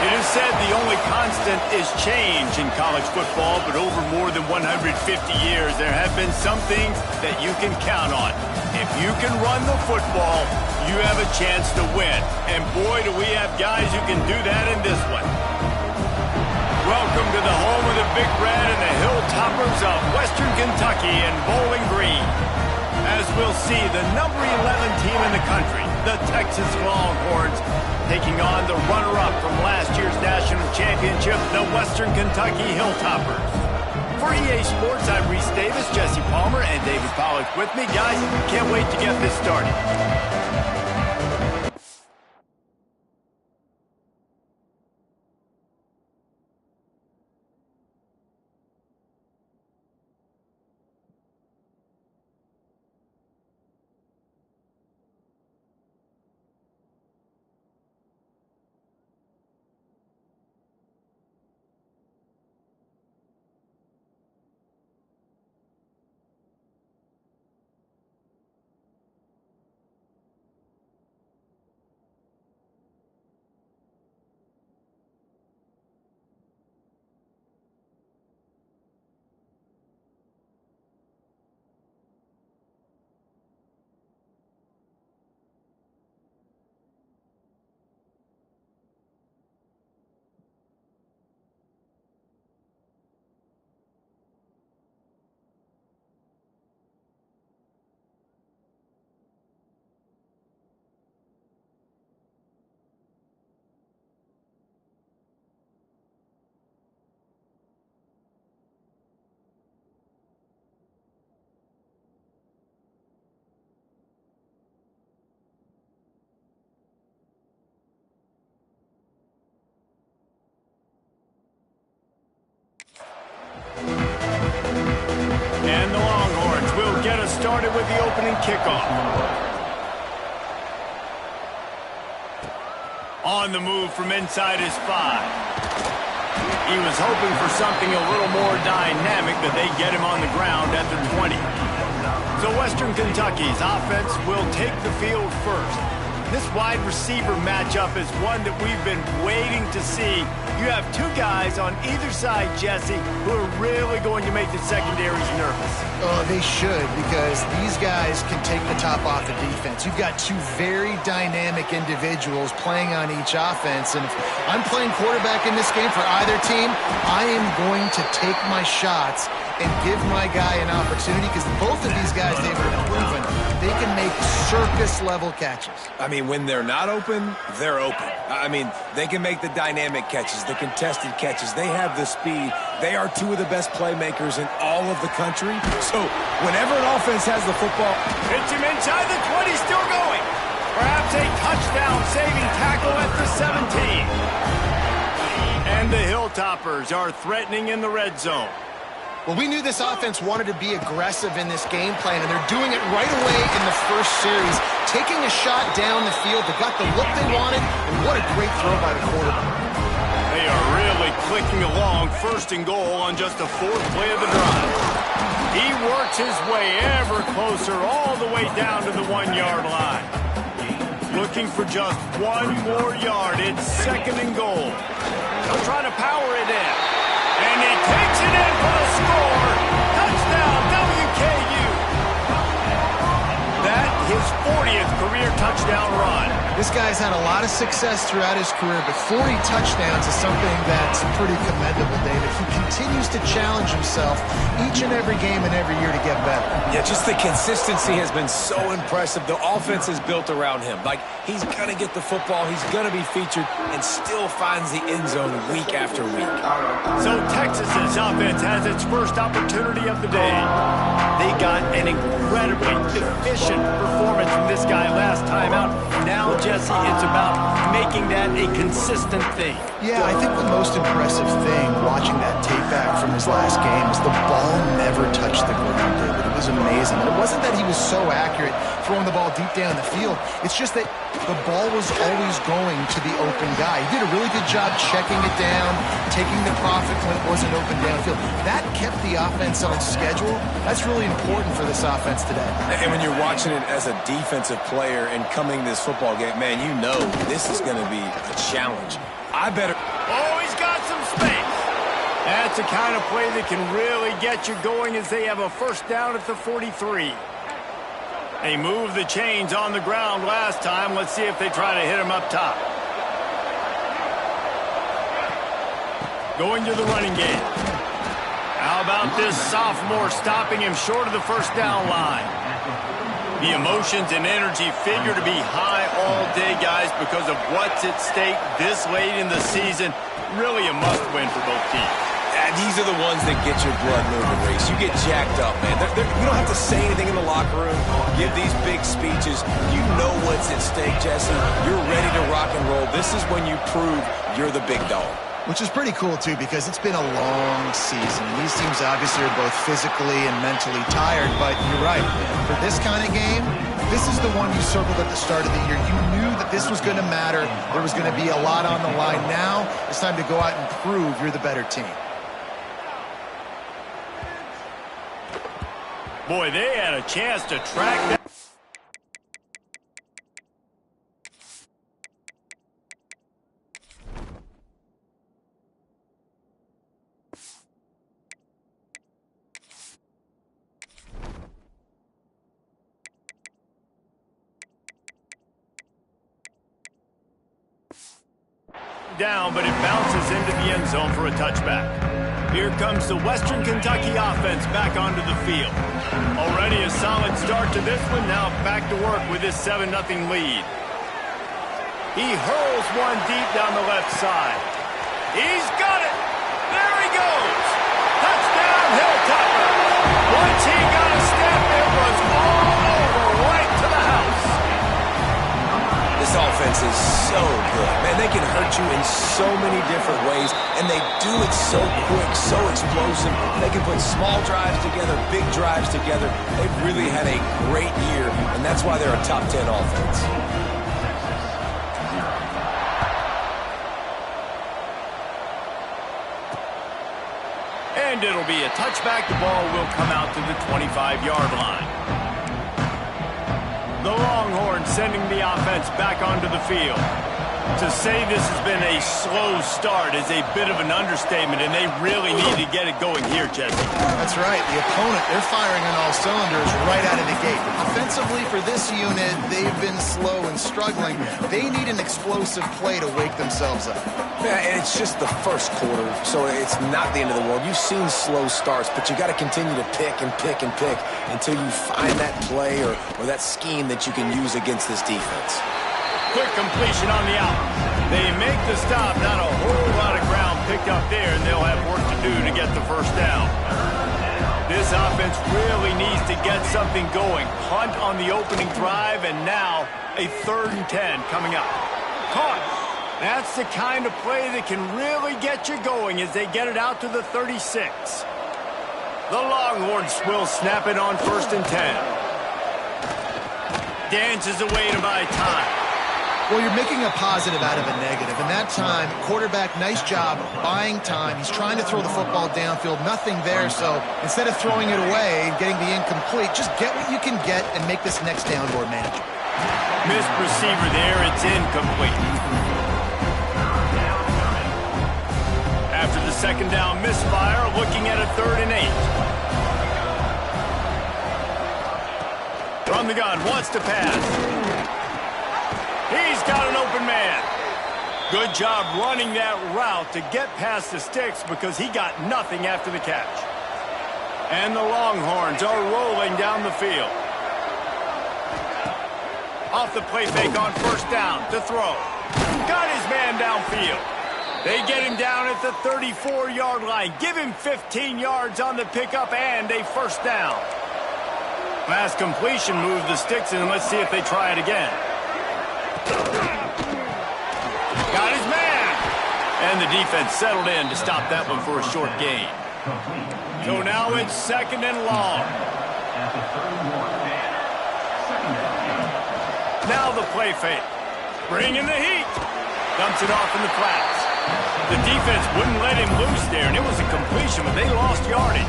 It is said the only constant is change in college football, but over more than 150 years, there have been some things that you can count on. If you can run the football, you have a chance to win. And boy, do we have guys who can do that in this one. Welcome to the home of the Big Red and the Hilltoppers of Western Kentucky and Bowling Green. As we'll see, the number 11 team in the country, the Texas Longhorns, taking on the runner-up from last year's national championship, the Western Kentucky Hilltoppers. For EA Sports, I'm Reese Davis, Jesse Palmer, and David Pollack with me. Guys, can't wait to get this started. And the Longhorns will get us started with the opening kickoff. On the move from inside his 5. He was hoping for something a little more dynamic, that they get him on the ground at the 20. So Western Kentucky's offense will take the field first. This wide receiver matchup is one that we've been waiting to see. You have two guys on either side, Jesse, who are really going to make the secondaries nervous. Oh, they should, because these guys can take the top off the defense. You've got two very dynamic individuals playing on each offense, and if I'm playing quarterback in this game for either team, I am going to take my shots and give my guy an opportunity, because both of these guys, they've proven they can make circus-level catches. I mean, when they're not open, they're open. I mean, they can make the dynamic catches, the contested catches. They have the speed. They are two of the best playmakers in all of the country. So whenever an offense has the football... Hits him inside the 20, still going. Perhaps a touchdown-saving tackle at the 17. And the Hilltoppers are threatening in the red zone. Well, we knew this offense wanted to be aggressive in this game plan, and they're doing it right away in the first series, taking a shot down the field. They got the look they wanted, and what a great throw by the quarterback. They are really clicking along, first and goal on just the 4th play of the drive. He works his way ever closer all the way down to the 1-yard line. Looking for just one more yard. It's 2nd and goal. They'll try to power it in. And he takes it in for the score. Touchdown, WKU. That his 40th career touchdown run. This guy's had a lot of success throughout his career, but 40 touchdowns is something that's pretty commendable, David. He continues to challenge himself each and every game and every year to get better. Yeah, just the consistency has been so impressive. The offense is built around him. Like, he's going to get the football, he's going to be featured, and still finds the end zone week after week. So Texas's offense has its first opportunity of the day. They got an incredibly efficient performance from this guy last time out. Now, Jesse, it's about making that a consistent thing. Yeah, I think the most impressive thing watching that tape back from his last game is the ball never touched the ground, David. It was amazing. And it wasn't that he was so accurate throwing the ball deep down the field. It's just that the ball was always going to the open guy. He did a really good job checking it down, taking the profit when it wasn't open downfield. That kept the offense on schedule. That's really important for this offense today. And when you're watching it as a defensive player and coming this football game, man, you know this is going to be a challenge. I better... That's the kind of play that can really get you going as they have a first down at the 43. They moved the chains on the ground last time. Let's see if they try to hit him up top. Going to the running game. How about this sophomore stopping him short of the first down line? The emotions and energy figure to be high all day, guys, because of what's at stake this late in the season. Really a must-win for both teams. These are the ones that get your blood moving, Reese. You get jacked up, man. You don't have to say anything in the locker room, give these big speeches. You know what's at stake, Jesse. You're ready to rock and roll. This is when you prove you're the big dog. Which is pretty cool, too, because it's been a long season. These teams obviously are both physically and mentally tired, but you're right. For this kind of game, this is the one you circled at the start of the year. You knew that this was going to matter. There was going to be a lot on the line. Now it's time to go out and prove you're the better team. Boy, they had a chance to track that. Down, but it bounces into the end zone for a touchback. Here comes the Western Kentucky offense back onto the field. Already a solid start to this one. Now back to work with this 7-0 lead. He hurls one deep down the left side. He's got it. There he goes. Touchdown, Hilltopper. Once he got a step, it was all over right to the house. This offense is so good. Man, they can hurt you in so many different ways, and they do it so quick, so explosive. They can put small drives together, big drives together. They've really had a great year, and that's why they're a top 10 offense. And it'll be a touchback. The ball will come out to the 25-yard line. The Longhorns sending the offense back onto the field. To say this has been a slow start is a bit of an understatement, and they really need to get it going here, Jesse. That's right. The opponent, they're firing on all cylinders right out of the gate. Offensively, for this unit, they've been slow and struggling. They need an explosive play to wake themselves up. Yeah, and it's just the first quarter, so it's not the end of the world. You've seen slow starts, but you got to continue to pick and pick and pick until you find that play or that scheme that you can use against this defense. Quick completion on the out. They make the stop. Not a whole lot of ground picked up there, and they'll have work to do to get the first down. This offense really needs to get something going. Punt on the opening drive, and now a 3rd and 10 coming up. Caught. That's the kind of play that can really get you going as they get it out to the 36. The Longhorns will snap it on 1st and 10. Dances away to buy time. Well, you're making a positive out of a negative. And that time, quarterback, nice job buying time. He's trying to throw the football downfield. Nothing there, so instead of throwing it away and getting the incomplete, just get what you can get and make this next down more manageable. Missed receiver there. It's incomplete. After the 2nd down misfire, looking at a 3rd and 8. From the gun, wants to pass. He's got an open man. Good job running that route to get past the sticks because he got nothing after the catch. And the Longhorns are rolling down the field. Off the play fake on 1st down to throw. Got his man downfield. They get him down at the 34-yard line. Give him 15 yards on the pickup and a 1st down. Fast completion moved the sticks, and let's see if they try it again. Got his man. And the defense settled in to stop that one for a short gain. So now it's 2nd and long. Now the play fake. Bringing the heat. Dumps it off in the flats. The defense wouldn't let him loose there, and it was a completion, but they lost yardage.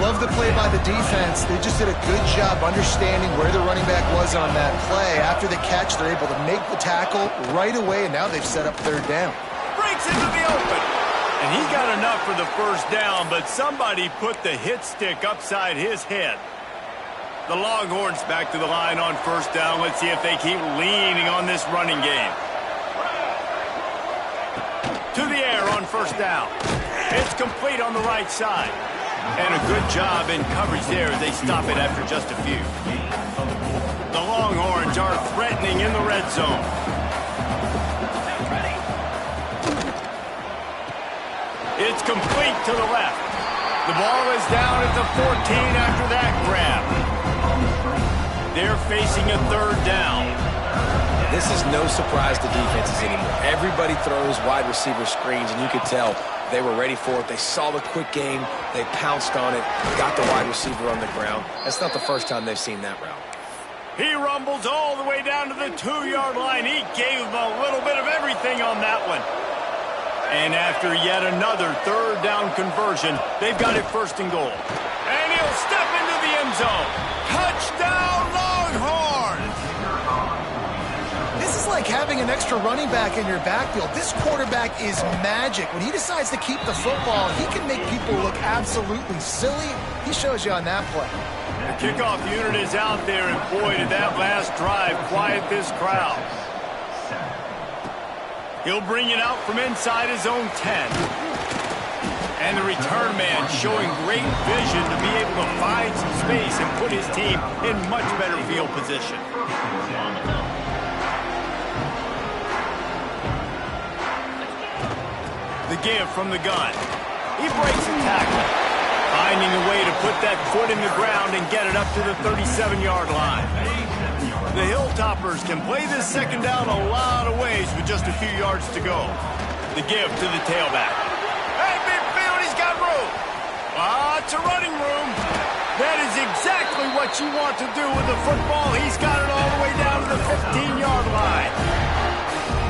Love the play by the defense. They just did a good job understanding where the running back was on that play. After the catch, they're able to make the tackle right away, and now they've set up 3rd down. Breaks into the open. And he got enough for the first down, but somebody put the hit stick upside his head. The Longhorns back to the line on first down. Let's see if they keep leaning on this running game. To the air on first down. It's complete on the right side. And a good job in coverage there as they stop it after just a few. The Longhorns are threatening in the red zone. It's complete to the left. The ball is down at the 14 after that grab. They're facing a third down. This is no surprise to defenses anymore. Everybody throws wide receiver screens, and you could tell they were ready for it. They saw the quick game. They pounced on it, got the wide receiver on the ground. That's not the first time they've seen that route. He rumbles all the way down to the 2-yard line. He gave them a little bit of everything on that one. And after yet another third down conversion, they've got it first and goal. And he'll step into the end zone. Touchdown, Longhorns! This is like having an extra running back in your backfield. This quarterback is magic. When he decides to keep the football, he can make people look absolutely silly. He shows you on that play. The kickoff unit is out there, and boy, did that last drive quiet this crowd. He'll bring it out from inside his own 10. And the return man showing great vision to be able to find some space and put his team in much better field position. The give from the gun. He breaks a tackle, finding a way to put that foot in the ground and get it up to the 37-yard line. The Hilltoppers can play this second down a lot of ways with just a few yards to go. The give to the tailback. Hey, midfield, he's got room. Lots of running room. That is exactly what you want to do with the football. He's got it all the way down to the 15-yard line.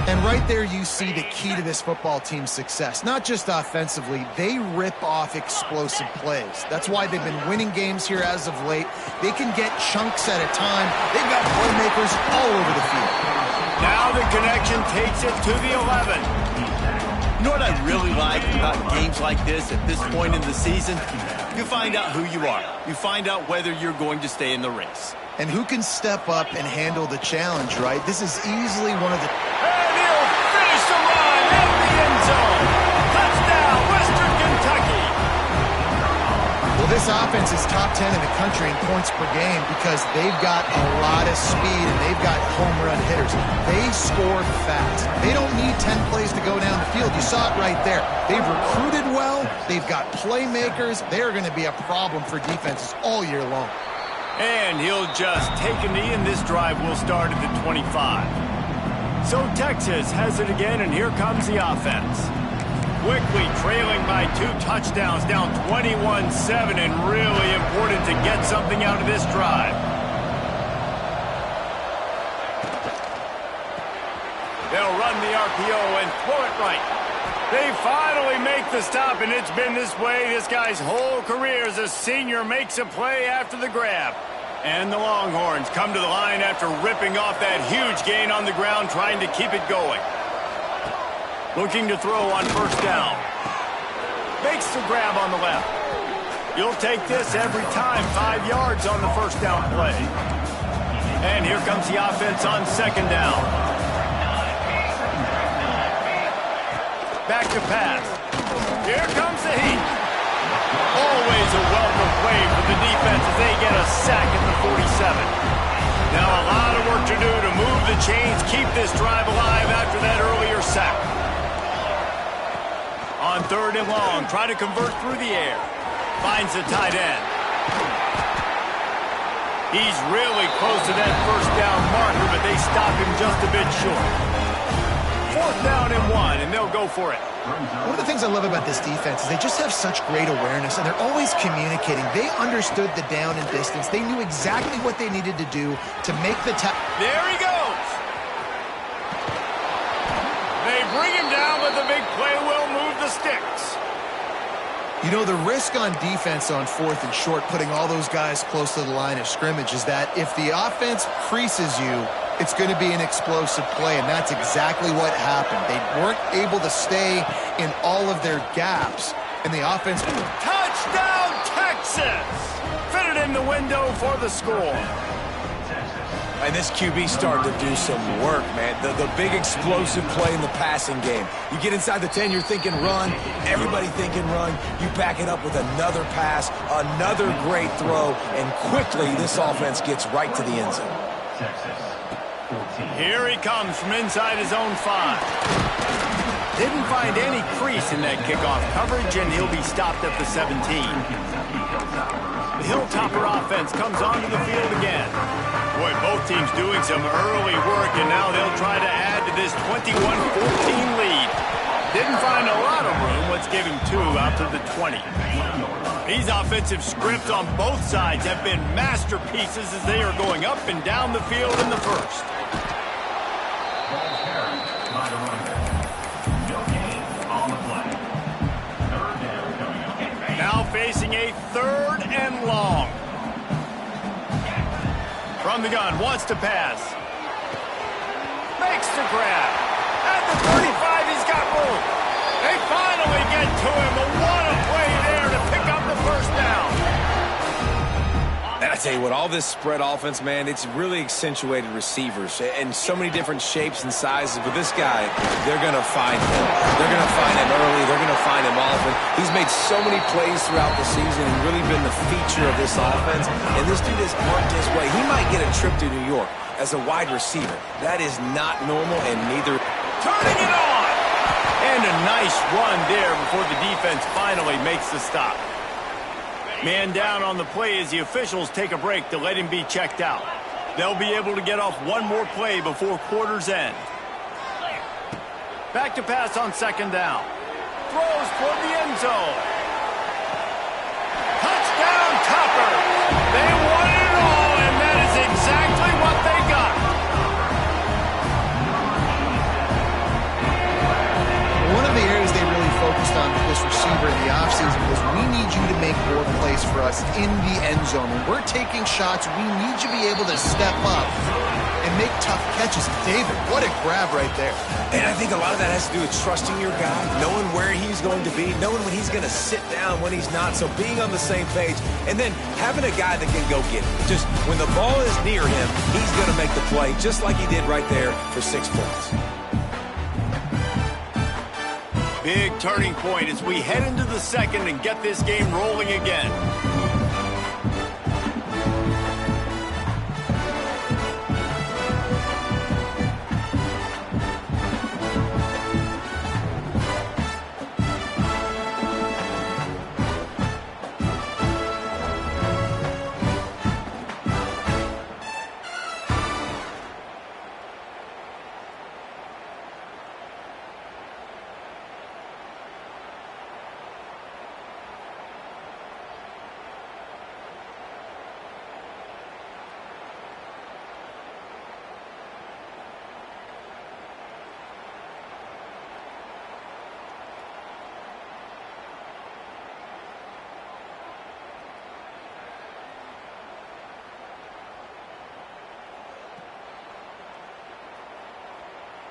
And right there you see the key to this football team's success. Not just offensively, they rip off explosive plays. That's why they've been winning games here as of late. They can get chunks at a time. They've got playmakers all over the field. Now the connection takes it to the 11. You know what I really like about games like this at this point in the season? You find out who you are. You find out whether you're going to stay in the race. And who can step up and handle the challenge, right? This is easily one of the... And he'll finish the run in the end zone. Touchdown, Western Kentucky. Well, this offense is top 10 in the country in points per game because they've got a lot of speed and they've got home run hitters. They score fast. They don't need 10 plays to go down the field. You saw it right there. They've recruited well. They've got playmakers. They're going to be a problem for defenses all year long. And he'll just take a knee, and this drive will start at the 25. So Texas has it again, and here comes the offense. Quickly trailing by 2 touchdowns, down 21-7, and really important to get something out of this drive. They'll run the RPO and throw it right. They finally make the stop, and it's been this way this guy's whole career as a senior makes a play after the grab. And the Longhorns come to the line after ripping off that huge gain on the ground, trying to keep it going. Looking to throw on first down. Makes the grab on the left. You'll take this every time, 5 yards on the first down play. And here comes the offense on second down. Back to pass. Here comes the heat. Always a welcome play for the defense as they get a sack at the 47. Now a lot of work to do to move the chains, keep this drive alive after that earlier sack. On third and long, try to convert through the air. Finds the tight end. He's really close to that first down marker, but they stop him just a bit short. Fourth down and 1, and they'll go for it. One of the things I love about this defense is they just have such great awareness, and they're always communicating. They understood the down and distance. They knew exactly what they needed to do to make the There he goes. They bring him down, but the big play will move the sticks. You know, the risk on defense on fourth and short, putting all those guys close to the line of scrimmage, is that if the offense creases you, it's going to be an explosive play, and that's exactly what happened. They weren't able to stay in all of their gaps, and the offense... Touchdown, Texas! Fitted in the window for the score. And this QB starting to do some work, man. The big explosive play in the passing game. You get inside the 10, you're thinking run. Everybody thinking run. You back it up with another pass, another great throw, and quickly this offense gets right to the end zone. Here he comes from inside his own 5. Didn't find any crease in that kickoff coverage, and he'll be stopped at the 17. The Hilltopper offense comes onto the field again. Boy, both teams doing some early work, and now they'll try to add to this 21-14 lead. Didn't find a lot of room. Let's give him 2 out to the 20. These offensive scripts on both sides have been masterpieces as they are going up and down the field in the first. Now facing a 3rd and long. From the gun, wants to pass. Makes the grab. At the 35, he's got room. They finally get to him. But what a play there to pick up the first down. And I tell you what, all this spread offense, man, it's really accentuated receivers and so many different shapes and sizes. But this guy, they're going to find him. They're going to find him early. They're going to find him often. He's made so many plays throughout the season and really been the feature of this offense. And this dude has worked his way. He might get a trip to New York as a wide receiver. That is not normal, and neither. Turning it on. And a nice run there before the defense finally makes the stop. Man down on the play as the officials take a break to let him be checked out. They'll be able to get off one more play before quarter's end. Back to pass on 2nd down. Throws toward the end zone. Touchdown, Topper. They wanted it all, and that is exactly what they got. One of the areas they really focused on with this receiver in the offseason was we need you to make more plays for us in the end zone. When we're taking shots, we need you to be able to step up and make tough catches. David, what a grab right there. And I think a lot of that has to do with trusting your guy, knowing where he's going to be, knowing when he's going to sit down, when he's not. So being on the same page, and then having a guy that can go get it. Just when the ball is near him, he's going to make the play, just like he did right there for 6 points. Big turning point as we head into the second and get this game rolling again.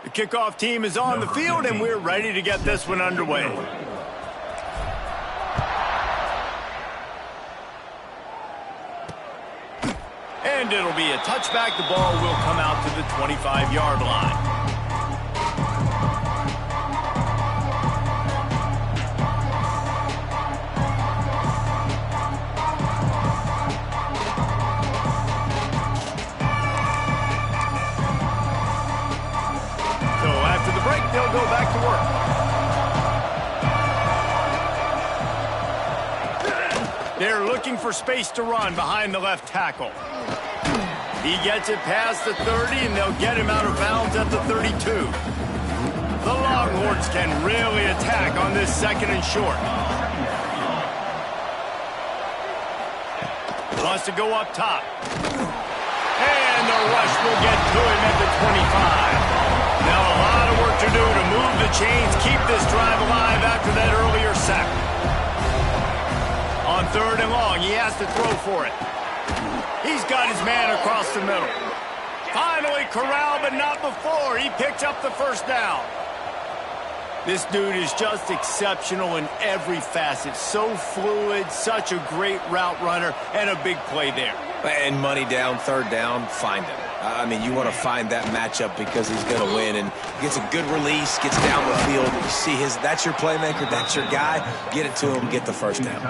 The kickoff team is on the field, and we're ready to get this one underway. And it'll be a touchback. The ball will come out to the 25-yard line. They'll go back to work. They're looking for space to run behind the left tackle. He gets it past the 30, and they'll get him out of bounds at the 32. The Longhorns can really attack on this 2nd and short. Wants to go up top. And the rush will get to him at the 25. Now a lot of work to do to move the chains, keep this drive alive after that earlier sack. On 3rd and long, he has to throw for it. He's got his man across the middle. Finally corralled, but not before. He picks up the first down. This dude is just exceptional in every facet. So fluid, such a great route runner, and a big play there. And money down, third down, find him. I mean, you want to find that matchup because he's going to win, and gets a good release, gets down the field. You see that's your playmaker, that's your guy. Get it to him, get the first down.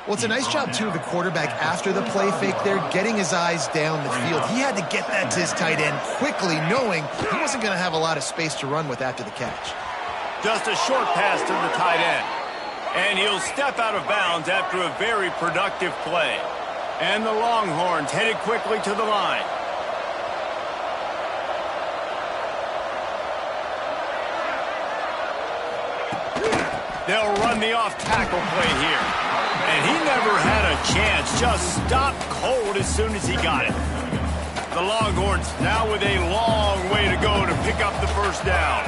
Well, it's a nice job, too, of the quarterback after the play fake there, getting his eyes down the field. He had to get that to his tight end quickly, knowing he wasn't going to have a lot of space to run with after the catch. Just a short pass to the tight end. And he'll step out of bounds after a very productive play. And the Longhorns headed quickly to the line. They'll run the off-tackle play here. And he never had a chance. Just stopped cold as soon as he got it. The Longhorns now with a long way to go to pick up the first down.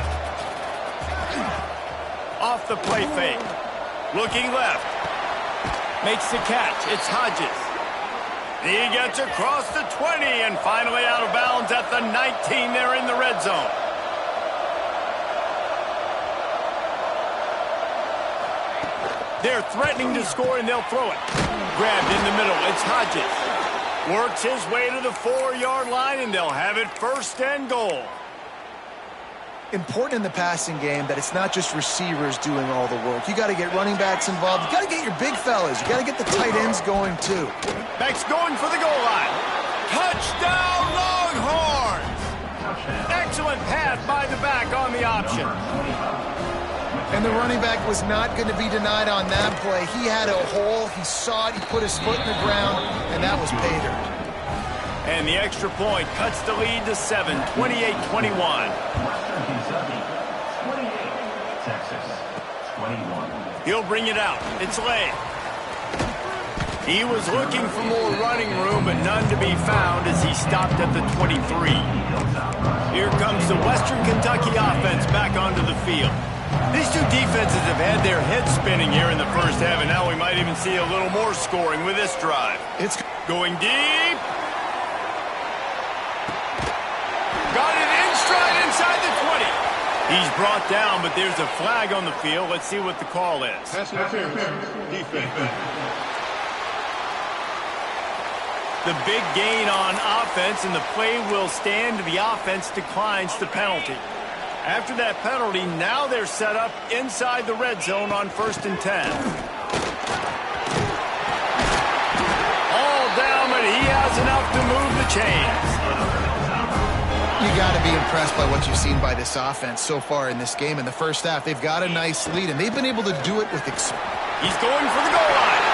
Off the play fake. Looking left. Makes the catch. It's Hodges. He gets across the 20 and finally out of bounds at the 19. They're in the red zone. They're threatening to score, and they'll throw it. Grabbed in the middle. It's Hodges. Works his way to the 4-yard line, and they'll have it first and goal. Important in the passing game that it's not just receivers doing all the work. You got to get running backs involved. You got to get your big fellas. You got to get the tight ends going, too. Back's going for the goal line. Touchdown, Longhorns! Excellent pass by the back on the option. And the running back was not going to be denied on that play. He had a hole. He saw it. He put his foot in the ground, and that was pay dirt. And the extra point cuts the lead to 7, 28-21. He'll bring it out. It's Lay. He was looking for more running room, but none to be found as he stopped at the 23. Here comes the Western Kentucky offense back onto the field. These two defenses have had their heads spinning here in the first half, and now we might even see a little more scoring with this drive. It's going deep. Got it in stride inside the 20. He's brought down, but there's a flag on the field. Let's see what the call is. Pass interference, defense. The big gain on offense, and the play will stand. The offense declines the penalty. After that penalty, now they're set up inside the red zone on 1st and 10. All down, but he has enough to move the chains. You got to be impressed by what you've seen by this offense so far in this game. In the first half, they've got a nice lead, and they've been able to do it with He's going for the goal line.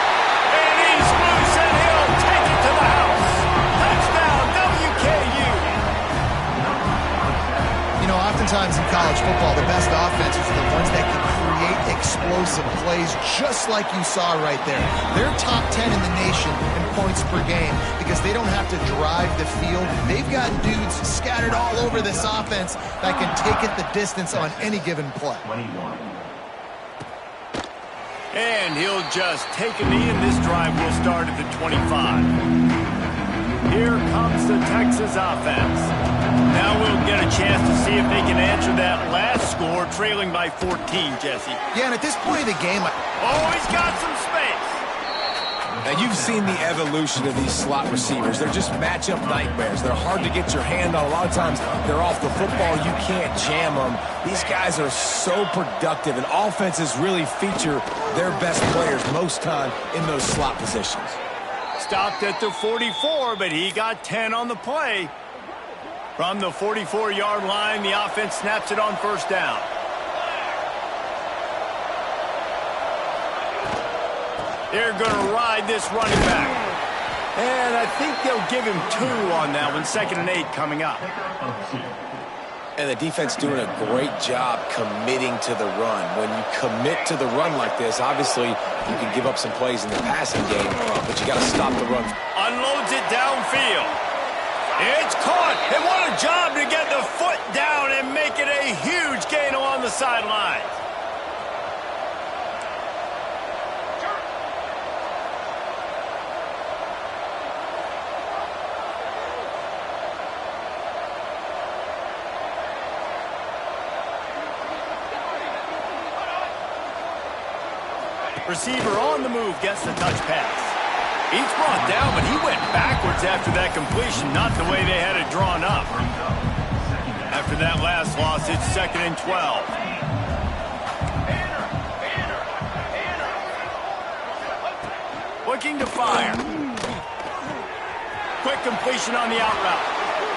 And he's loose, and he'll take it to the house. Touchdown, WKU. You know, oftentimes in college football, the best offenses are the ones that can create explosive plays, just like you saw right there. They're top 10 in the nation in points per game because they don't have to drive the field. They've got dudes scattered all over this offense that can take it the distance on any given play. And he'll just take a knee, and this drive will start at the 25. Here comes the Texas offense. Now we'll get a chance to see if they can answer that last score, trailing by 14, Jesse. Yeah, and at this point of the game... Oh, he's got some space. Now, you've seen the evolution of these slot receivers. They're just matchup nightmares. They're hard to get your hand on. A lot of times, they're off the football. You can't jam them. These guys are so productive, and offenses really feature their best players most time in those slot positions. Stopped at the 44, but he got 10 on the play. From the 44-yard line, the offense snaps it on 1st down. They're going to ride this running back. And I think they'll give him 2 on that one. 2nd and 8 coming up. And the defense doing a great job committing to the run. When you commit to the run like this, obviously you can give up some plays in the passing game, but you got to stop the run. Unloads it downfield. It's caught. And what a job to get the foot down and make it a huge gain along the sideline. Receiver on the move gets the touch pass. He's brought down, but he went backwards after that completion, not the way they had it drawn up. After that last loss, it's 2nd and 12. Looking to fire. Quick completion on the out route.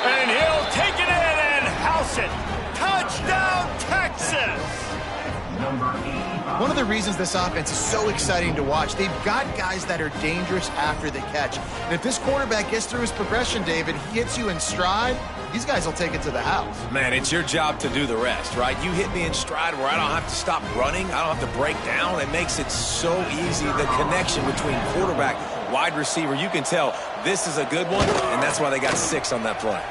And he'll take it in and house it. Touchdown, Texas! One of the reasons this offense is so exciting to watch, they've got guys that are dangerous after the catch. And if this quarterback gets through his progression, David, he hits you in stride, these guys will take it to the house. Man, it's your job to do the rest, right? You hit me in stride where I don't have to stop running. I don't have to break down. It makes it so easy, the connection between quarterback, wide receiver. You can tell this is a good one, and that's why they got 6 on that play.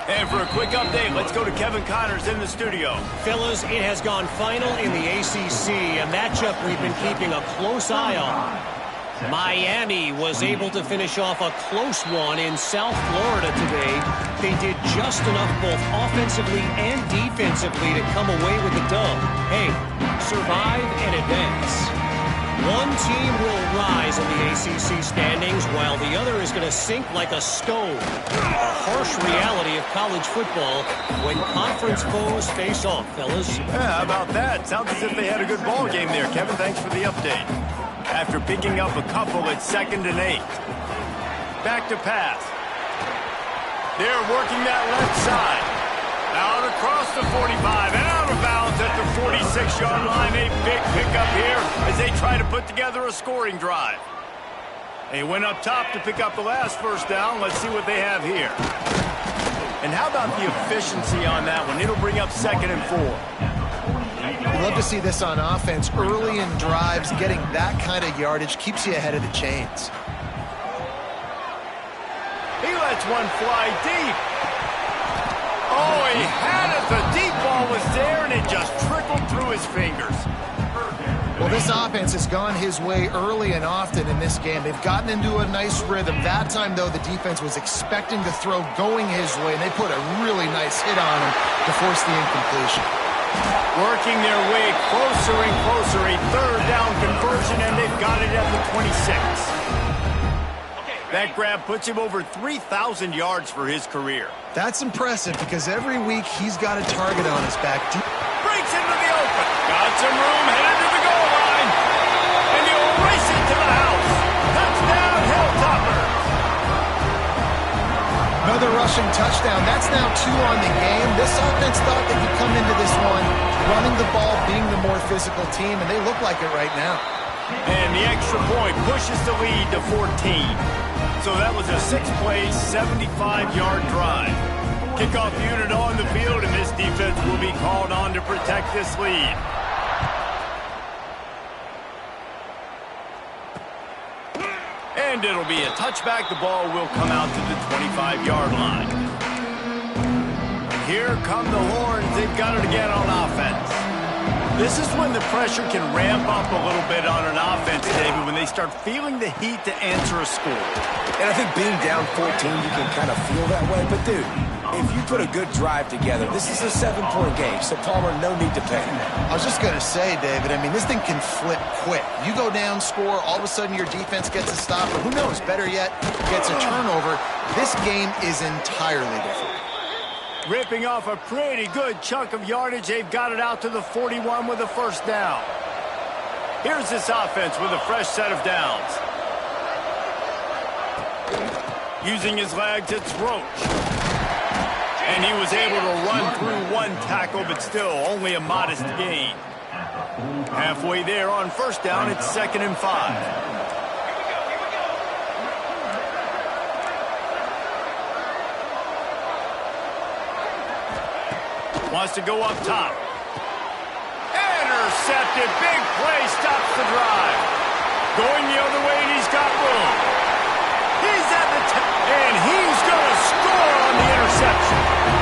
And for a quick update, let's go to Kevin Connors in the studio. Fellas, it has gone final in the ACC, a matchup we've been keeping a close eye on. Miami was able to finish off a close one in South Florida today. They did just enough both offensively and defensively to come away with the dub. Hey, survive and advance. One team will rise in the ACC standings while the other is going to sink like a stone. A harsh reality of college football when conference foes face off, fellas. Yeah, how about that? Sounds as if they had a good ball game there. Kevin, thanks for the update. After picking up a couple, it's 2nd and 8. Back to pass. They're working that left side. Out across the 45 and out of bounds at the 46-yard line. A big pickup here as they try to put together a scoring drive. They went up top to pick up the last first down. Let's see what they have here. And how about the efficiency on that one? It'll bring up 2nd and 4. I'd love to see this on offense. Early in drives, getting that kind of yardage keeps you ahead of the chains. He lets one fly deep. Oh, he had it. The deep ball was there, and it just trickled through his fingers. Well, this offense has gone his way early and often in this game. They've gotten into a nice rhythm. That time, though, the defense was expecting the throw going his way, and they put a really nice hit on him to force the incompletion. Working their way closer and closer. A 3rd down conversion, and they've got it at the 26. That grab puts him over 3,000 yards for his career. That's impressive because every week he's got a target on his back. Breaks into the open. Got some room, headed to the goal line. And he'll race it to the house. Touchdown, Hilltopper. Another rushing touchdown. That's now 2 on the game. This offense thought they could come into this one running the ball, being the more physical team, and they look like it right now. And the extra point pushes the lead to 14. So that was a 6-play, 75-yard drive. Kickoff unit on the field, and this defense will be called on to protect this lead. And it'll be a touchback. The ball will come out to the 25-yard line. Here come the horns. They've got it again on offense. This is when the pressure can ramp up a little bit on an offense, David, when they start feeling the heat to answer a score. And I think being down 14, you can kind of feel that way. But, dude, if you put a good drive together, this is a 7-point game. So, Palmer, no need to panic. I was just going to say, David, I mean, this thing can flip quick. You go down, score, all of a sudden your defense gets a stop, or who knows, better yet, gets a turnover. This game is entirely different. Ripping off a pretty good chunk of yardage. They've got it out to the 41 with a 1st down. Here's this offense with a fresh set of downs. Using his legs, it's Roach. And he was able to run through 1 tackle, but still only a modest gain. Halfway there on 1st down, it's 2nd and 5. Wants to go up top. Intercepted. Big play. Stops the drive. Going the other way, and he's got room. He's at the and he's going to score on the interception.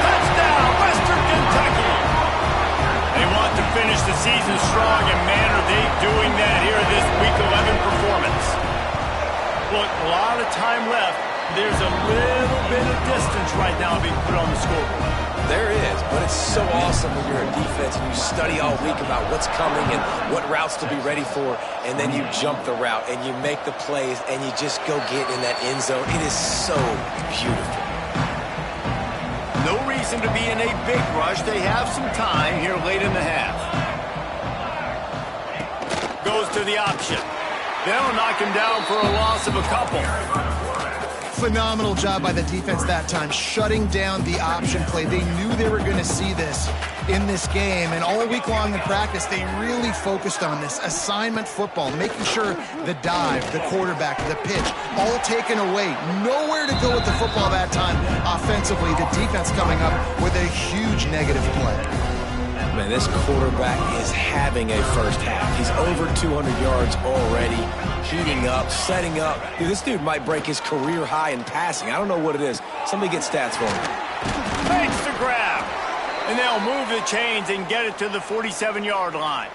Touchdown, Western Kentucky. They want to finish the season strong, and man, are they doing that here this Week 11 performance. Look, a lot of time left. There's a little bit of distance right now being put on the scoreboard. There is, but it's so awesome when you're a defense and you study all week about what's coming and what routes to be ready for, and then you jump the route and you make the plays and you just go get in that end zone. It is so beautiful. No reason to be in a big rush. They have some time here late in the half. Goes to the option. They'll knock him down for a loss of a couple. Phenomenal job by the defense that time, shutting down the option play. They knew they were going to see this in this game, and all week long in practice, they really focused on this assignment football, making sure the dive, the quarterback, the pitch, all taken away. Nowhere to go with the football that time offensively. The defense coming up with a huge negative play. Man, this quarterback is having a first half. He's over 200 yards already, heating up, setting up. Dude, this dude might break his career high in passing. I don't know what it is. Somebody get stats for him. Makes the grab. And they'll move the chains and get it to the 47-yard line.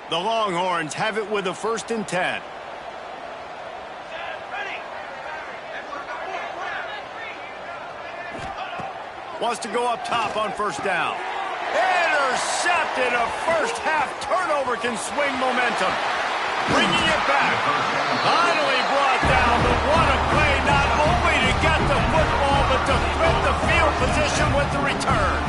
The Longhorns have it with a 1st and 10. Wants to go up top on 1st down. Intercepted. A first-half turnover can swing momentum. Bringing it back. Finally brought down, but what a play, not only to get the football, but to flip the field position with the return.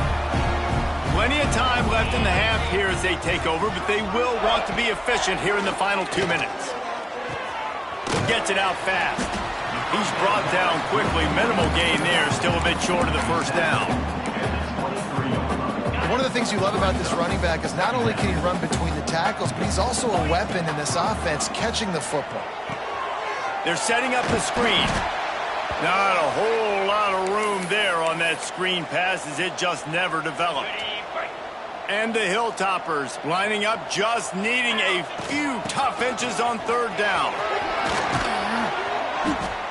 Plenty of time left in the half here as they take over, but they will want to be efficient here in the final 2 minutes. Gets it out fast. He's brought down quickly. Minimal gain there. Still a bit short of the 1st down. One of the things you love about this running back is not only can he run between the tackles, but he's also a weapon in this offense catching the football. They're setting up the screen. Not a whole lot of room there on that screen pass as it just never developed. And the Hilltoppers lining up, just needing a few tough inches on 3rd down.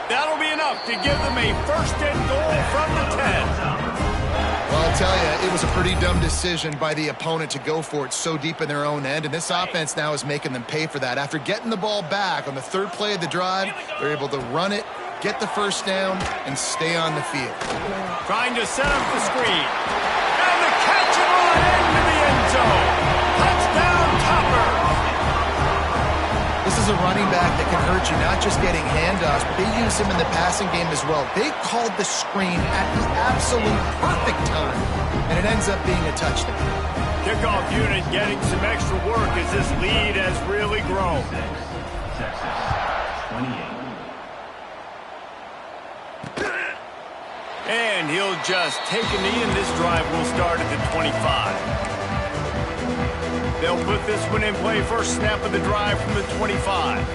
That'll be enough to give them a 1st and goal from the 10. Well, I'll tell you, it was a pretty dumb decision by the opponent to go for it so deep in their own end, and this offense now is making them pay for that. After getting the ball back on the 3rd play of the drive, they're able to run it, get the 1st down, and stay on the field. Trying to set up the screen. And the catch and run into the end zone. Touchdown, Topper. This is a running back that can hurt you, not just getting handoffs, but they use him in the passing game as well. They called the screen at the absolute perfect time, and it ends up being a touchdown. Kickoff unit getting some extra work as this lead has really grown. And he'll just take a knee, and this drive will start at the 25. They'll put this one in play. First snap of the drive from the 25.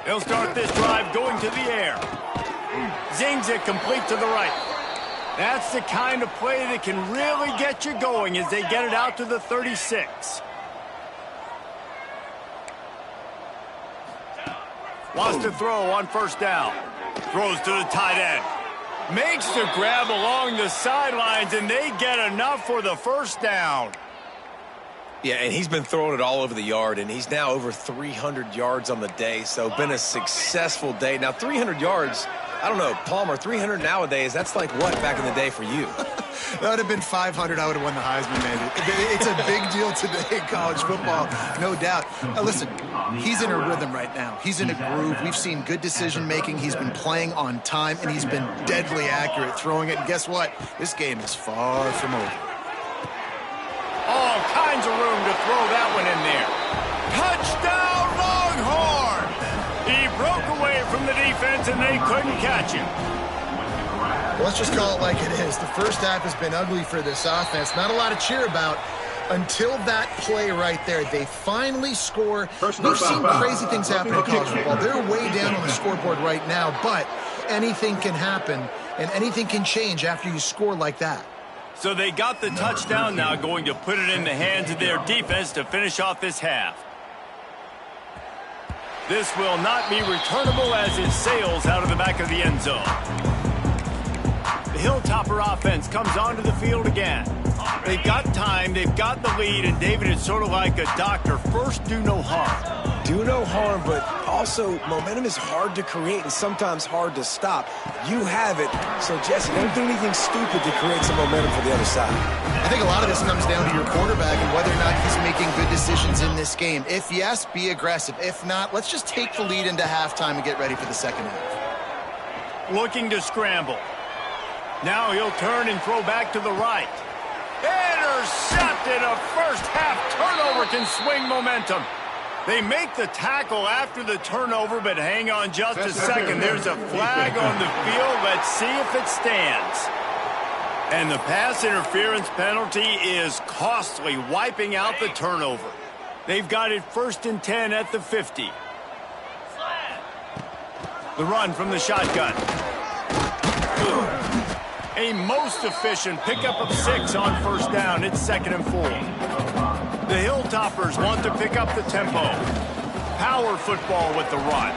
They'll start this drive going to the air. Zings it complete to the right. That's the kind of play that can really get you going as they get it out to the 36. Wants to throw on 1st down. Throws to the tight end. Makes the grab along the sidelines, and they get enough for the 1st down. Yeah, and he's been throwing it all over the yard, and he's now over 300 yards on the day, so been a successful day. Now, 300 yards, I don't know, Palmer, 300 nowadays, that's like what back in the day for you? That would have been 500. I would have won the Heisman, man. It's a big deal today in college football, no doubt. Now, listen, he's in a rhythm right now. He's in a groove. We've seen good decision-making. He's been playing on time, and he's been deadly accurate throwing it. And guess what? This game is far from over. All kinds of room to throw that one in there. Touchdown, Longhorn! He broke away from the defense, and they couldn't catch him. Let's just call it like it is. The 1st half has been ugly for this offense. Not a lot to cheer about until that play right there. They finally score. We've seen crazy things happen in college football. They're way down on the scoreboard right now, but anything can happen, and anything can change after you score like that. So they got the touchdown, now going to put it in the hands of their defense to finish off this half. This will not be returnable as it sails out of the back of the end zone. The Hilltopper offense comes onto the field again. They've got time, they've got the lead, and David, it's sort of like a doctor. First, do no harm. Do no harm, but also momentum is hard to create and sometimes hard to stop. You have it, so Jesse, don't do anything stupid to create some momentum for the other side. I think a lot of this comes down to your quarterback and whether or not he's making good decisions in this game. If yes, be aggressive. If not, let's just take the lead into halftime and get ready for the second half. Looking to scramble. Now he'll turn and throw back to the right. Intercepted. A first half turnover can swing momentum. They make the tackle after the turnover, but hang on just a second. There's a flag on the field. Let's see if it stands. And the pass interference penalty is costly, wiping out the turnover. They've got it 1st and 10 at the 50. The run from the shotgun. A most efficient pickup of 6 on first down. It's 2nd and 4. The Hilltoppers want to pick up the tempo. Power football with the run.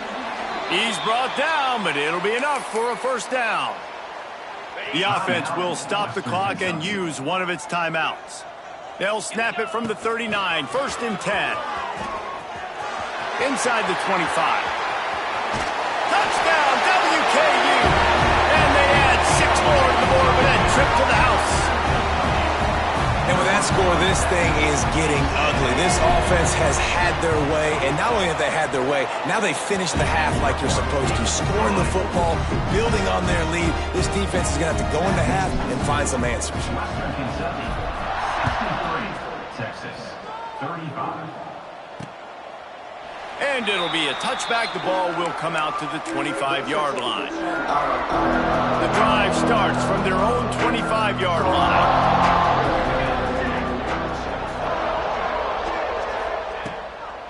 He's brought down, but it'll be enough for a first down. The offense will stop the clock and use one of its timeouts. They'll snap it from the 39, 1st and 10. Inside the 25. Touchdown, WKU! And they add 6 more to the board with that trip to the house. And with that score, this thing is getting ugly. This offense has had their way, and not only have they had their way, now they finished the half like you're supposed to, scoring the football, building on their lead. This defense is going to have to go into half and find some answers. Texas, 35. And it'll be a touchback. The ball will come out to the 25-yard line. The drive starts from their own 25-yard line.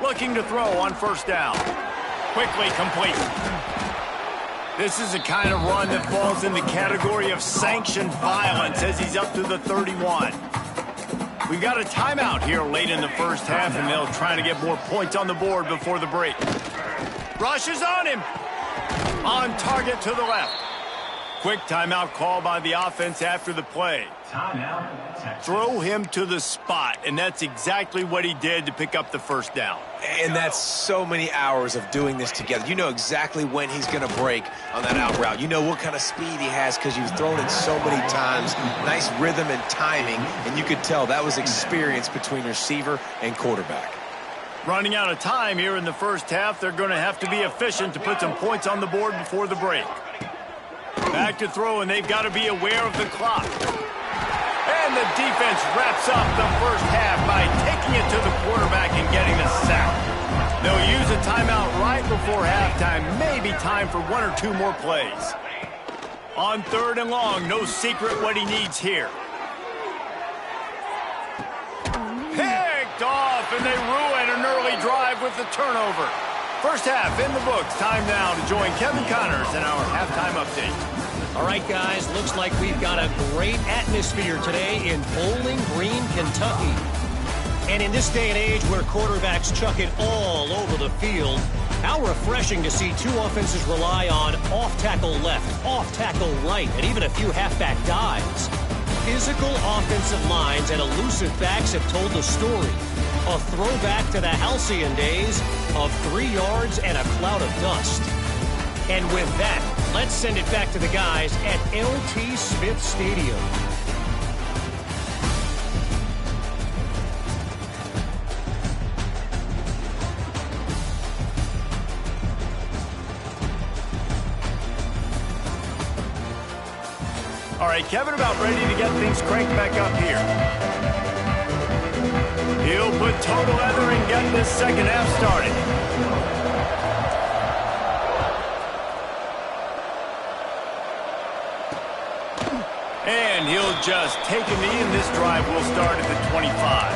Looking to throw on first down. Quickly complete. This is the kind of run that falls in the category of sanctioned violence as he's up to the 31. We've got a timeout here late in the first half, and they'll try to get more points on the board before the break. Rushes on him. On target to the left. Quick timeout call by the offense after the play. Timeout, Texas. Throw him to the spot, and that's exactly what he did to pick up the first down. And that's so many hours of doing this together. You know exactly when he's going to break on that out route. You know what kind of speed he has because you've thrown it so many times. Nice rhythm and timing, and you could tell that was experience between receiver and quarterback. Running out of time here in the first half, they're going to have to be efficient to put some points on the board before the break. Back to throw, and they've got to be aware of the clock. And the defense wraps up the first half by taking it to the quarterback and getting the sack. They'll use a timeout right before halftime. Maybe time for 1 or 2 more plays. On 3rd and long, no secret what he needs here. Picked off, and they ruin an early drive with the turnover. First half in the books. Time now to join Kevin Connors in our halftime update. All right, guys, looks like we've got a great atmosphere today in Bowling Green, Kentucky. And in this day and age where quarterbacks chuck it all over the field, how refreshing to see 2 offenses rely on off-tackle left, off-tackle right, and even a few halfback dives. Physical offensive lines and elusive backs have told the story. A throwback to the halcyon days of 3 yards and a cloud of dust. And with that, let's send it back to the guys at L.T. Smith Stadium. All right, Kevin about ready to get things cranked back up here. He'll put total leather and get this second half started. And he'll just take a knee, and this drive will start at the 25.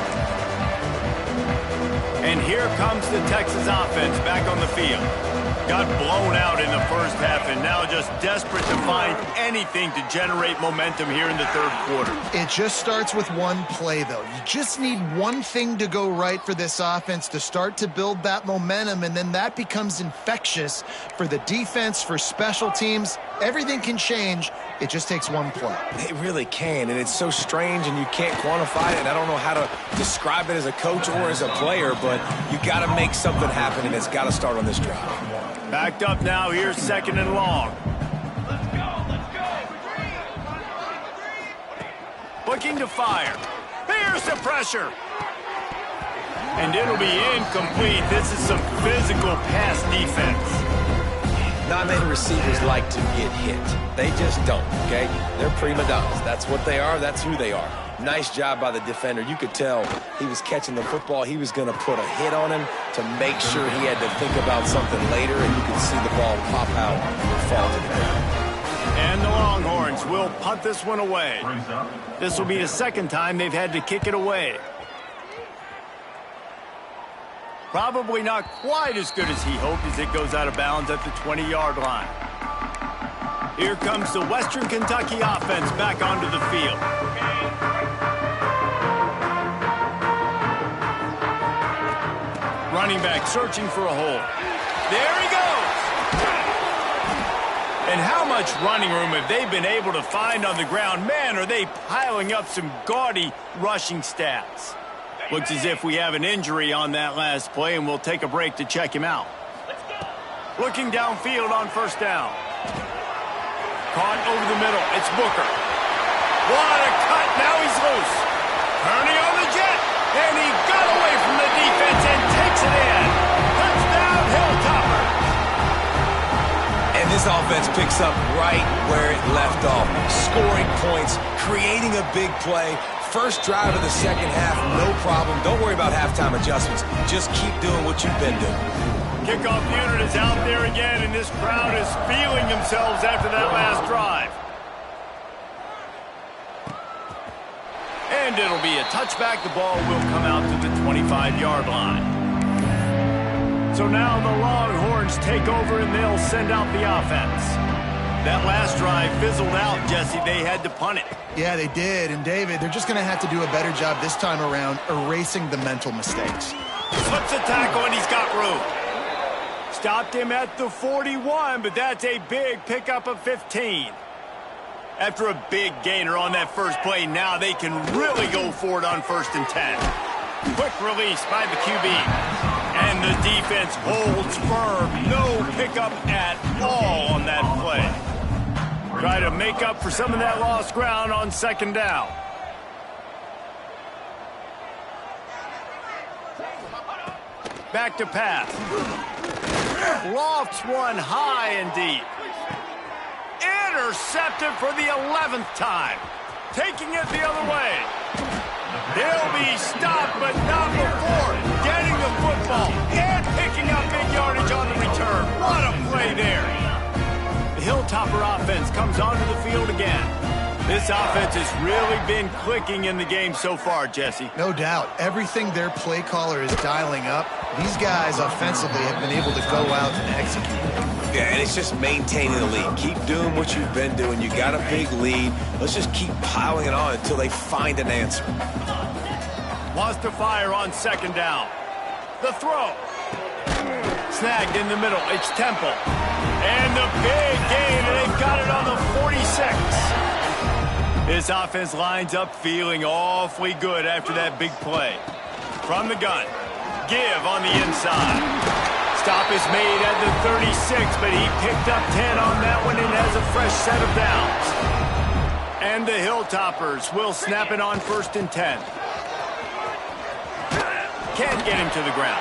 And here comes the Texas offense back on the field. Got blown out in the first half and now just desperate to find anything to generate momentum here in the third quarter. It just starts with one play, though. You just need one thing to go right for this offense to start to build that momentum, and then that becomes infectious for the defense, for special teams. Everything can change. It just takes one play. It really can, and it's so strange, and you can't quantify it. And I don't know how to describe it as a coach or as a player, but you got to make something happen, and it's got to start on this drive. Backed up now. Here's 2nd and long. Looking to fire. Here's the pressure. And it'll be incomplete. This is some physical pass defense. Not many receivers like to get hit. They just don't, okay? They're prima donnas. That's what they are. That's who they are. Nice job by the defender. You could tell he was catching the football. He was going to put a hit on him to make sure he had to think about something later, and you could see the ball pop out and fall to the ground. And the Longhorns will punt this one away. This will be the second time they've had to kick it away. Probably not quite as good as he hoped as it goes out of bounds at the 20-yard line. Here comes the Western Kentucky offense back onto the field. Running back searching for a hole. There he goes! And how much running room have they been able to find on the ground? Man, are they piling up some gaudy rushing stats. Looks as if we have an injury on that last play, and we'll take a break to check him out. Looking downfield on 1st down. Caught over the middle. It's Booker. What a cut. Now he's loose. Turning on the jet. And he got away from the defense and takes it in. Touchdown, Hilltopper. And this offense picks up right where it left off. Scoring points, creating a big play. First drive of the second half, no problem. Don't worry about halftime adjustments. Just keep doing what you've been doing. Kickoff unit is out there again, and this crowd is feeling themselves after that last drive. And it'll be a touchback. The ball will come out to the 25-yard line. So now the Longhorns take over, and they'll send out the offense. That last drive fizzled out, Jesse. They had to punt it. Yeah, they did. And, David, they're just going to have to do a better job this time around erasing the mental mistakes. Slips a tackle, and he's got room. Stopped him at the 41, but that's a big pickup of 15. After a big gainer on that first play, now they can really go for it on 1st and 10. Quick release by the QB. And the defense holds firm. No pickup at all on that play. Try to make up for some of that lost ground on 2nd down. Back to pass. Lofts one high and deep. Intercepted for the 11th time. Taking it the other way. They'll be stopped, but not before getting the football and picking up big yardage on the return. What a play there. The Hilltopper offense comes onto the field again. This offense has really been clicking in the game so far, Jesse. No doubt. Everything their play caller is dialing up, these guys offensively have been able to go out and execute. Yeah, and it's just maintaining the lead. Keep doing what you've been doing. You got a big lead. Let's just keep piling it on until they find an answer. Wants to fire on 2nd down. The throw. Snagged in the middle. It's Temple. And the big gain, and they've got it on the 46. This offense lines up feeling awfully good after that big play. From the gun. Give on the inside. Stop is made at the 36, but he picked up 10 on that one and has a fresh set of downs. And the Hilltoppers will snap it on 1st and 10. Can't get him to the ground.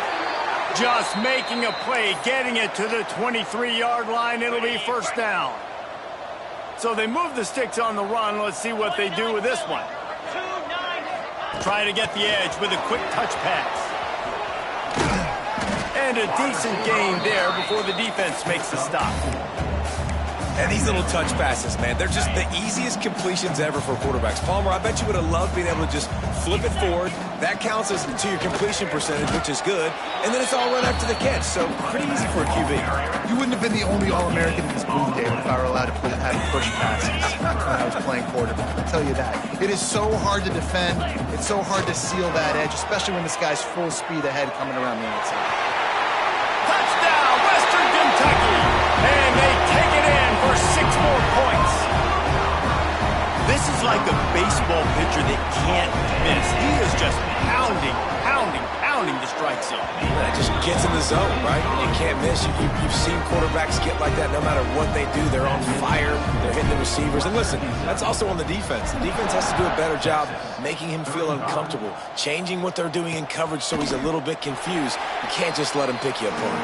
Just making a play, getting it to the 23-yard line. It'll be 1st down. So they move the sticks on the run. Let's see what they do with this one. Try to get the edge with a quick touch pass. And a decent gain there before the defense makes the stop. And these little touch passes, man, they're just the easiest completions ever for quarterbacks. Palmer, I bet you would have loved being able to just flip it forward. That counts as to your completion percentage, which is good. And then it's all run after the catch, so pretty easy for a QB. You wouldn't have been the only All-American in this booth, David, if I were allowed to have push passes when I was playing quarterback. I'll tell you that. It is so hard to defend. It's so hard to seal that edge, especially when this guy's full speed ahead coming around the outside. Touchdown, Western Kentucky! And they take it in for 6 more points. This is like a baseball pitcher that can't miss. He is just pounding the strike zone. It just gets in the zone, right? You can't miss. You've seen quarterbacks get like that no matter what they do. They're on fire. They're hitting the receivers. And listen, that's also on the defense. The defense has to do a better job making him feel uncomfortable, changing what they're doing in coverage so he's a little bit confused. You can't just let him pick you apart.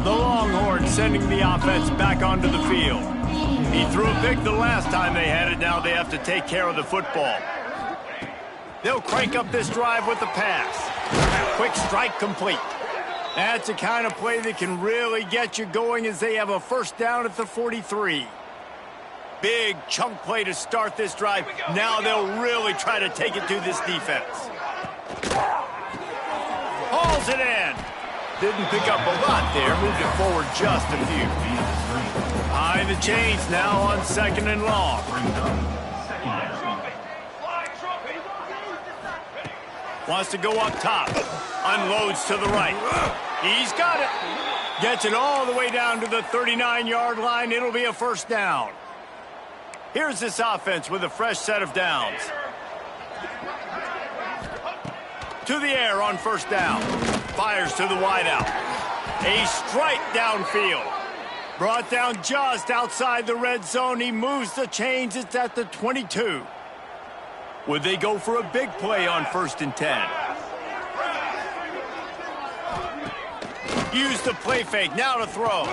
The Longhorns sending the offense back onto the field. He threw a pick the last time they had it. Now they have to take care of the football. They'll crank up this drive with the pass. Quick strike complete. That's the kind of play that can really get you going as they have a first down at the 43. Big chunk play to start this drive. Now they'll really try to take it to this defense. Hauls it in. Didn't pick up a lot there. Moved it forward just a few. Behind the chains now on 2nd and long. Wants to go up top. Unloads to the right. He's got it. Gets it all the way down to the 39-yard line. It'll be a first down. Here's this offense with a fresh set of downs. To the air on first down. Fires to the wideout. A strike downfield. Brought down just outside the red zone. He moves the chains. It's at the 22. Would they go for a big play on 1st and 10? Use the play fake. Now to throw.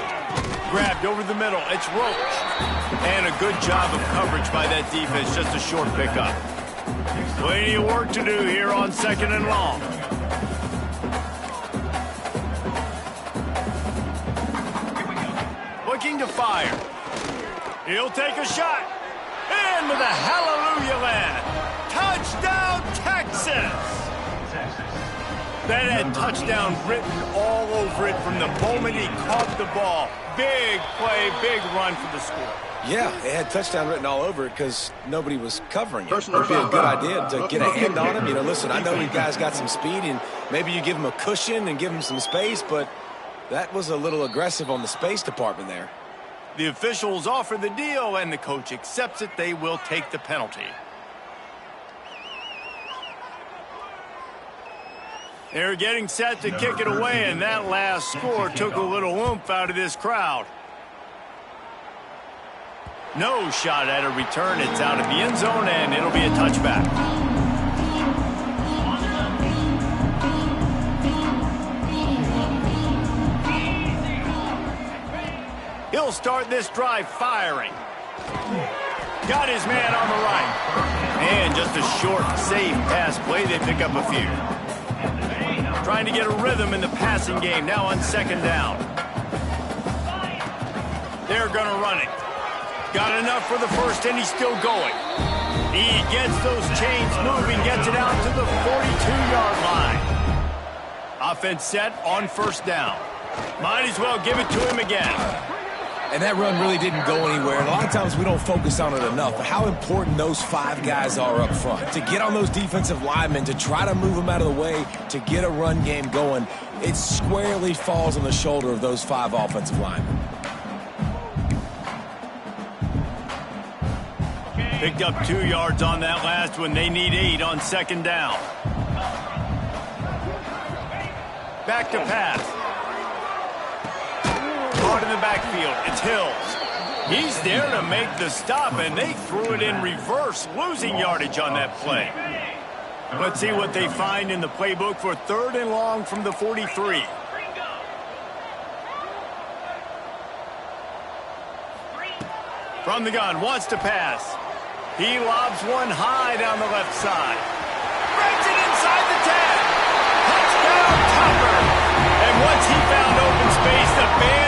Grabbed over the middle. It's Roach. And a good job of coverage by that defense. Just a short pickup. Plenty of work to do here on 2nd and long. Looking to fire. He'll take a shot. Into the hallelujah land. Touchdown, Texas! That had touchdown written all over it from the moment he caught the ball. Big play, big run for the score. Yeah, it had touchdown written all over it because nobody was covering it. It would be a good idea to get a hand on him. You know, listen, I know you guys got some speed, and maybe you give him a cushion and give him some space, but that was a little aggressive on the space department there. The officials offer the deal, and the coach accepts it. They will take the penalty. They're getting set to kick it away, and that last score took a little oomph out of this crowd. No shot at a return. It's out of the end zone, and it'll be a touchback. He'll start this drive firing. Got his man on the right. And just a short, safe pass play. They pick up a few. Trying to get a rhythm in the passing game. Now on 2nd down. They're going to run it. Got enough for the first, and he's still going. He gets those chains moving, gets it out to the 42-yard line. Offense set on 1st down. Might as well give it to him again. And that run really didn't go anywhere. And a lot of times we don't focus on it enough. But how important those 5 guys are up front. To get on those defensive linemen, to try to move them out of the way, to get a run game going, it squarely falls on the shoulder of those 5 offensive linemen. Picked up 2 yards on that last one. They need 8 on 2nd down. Back to pass. Caught in the backfield. It's Hills. He's there to make the stop, and they threw it in reverse, losing yardage on that play. Let's see what they find in the playbook for 3rd and long from the 43. From the gun, wants to pass. He lobs one high down the left side. Breaks it inside the 10. Touchdown, Tucker. And once he found open space, the band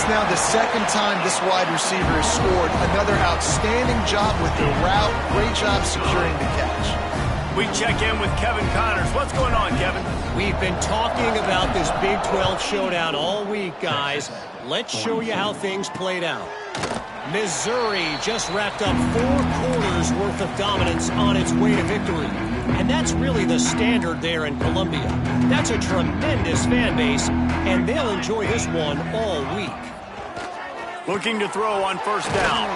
It's now the second time this wide receiver has scored. Another outstanding job with the route. Great job securing the catch. We check in with Kevin Connors. What's going on, Kevin? We've been talking about this Big 12 showdown all week, guys. Let's show you how things played out. Missouri just racked up 4 quarters worth of dominance on its way to victory. And that's really the standard there in Columbia. That's a tremendous fan base, and they'll enjoy this one all week. Looking to throw on first down.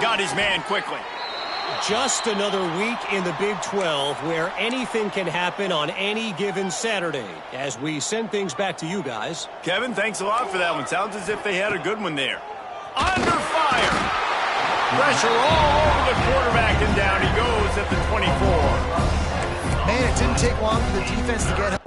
Got his man quickly. Just another week in the Big 12 where anything can happen on any given Saturday. As we send things back to you guys. Kevin, thanks a lot for that one. Sounds as if they had a good one there. Under fire. Pressure all over the quarterback, and down he goes at the 24. Man, it didn't take long for the defense to get him.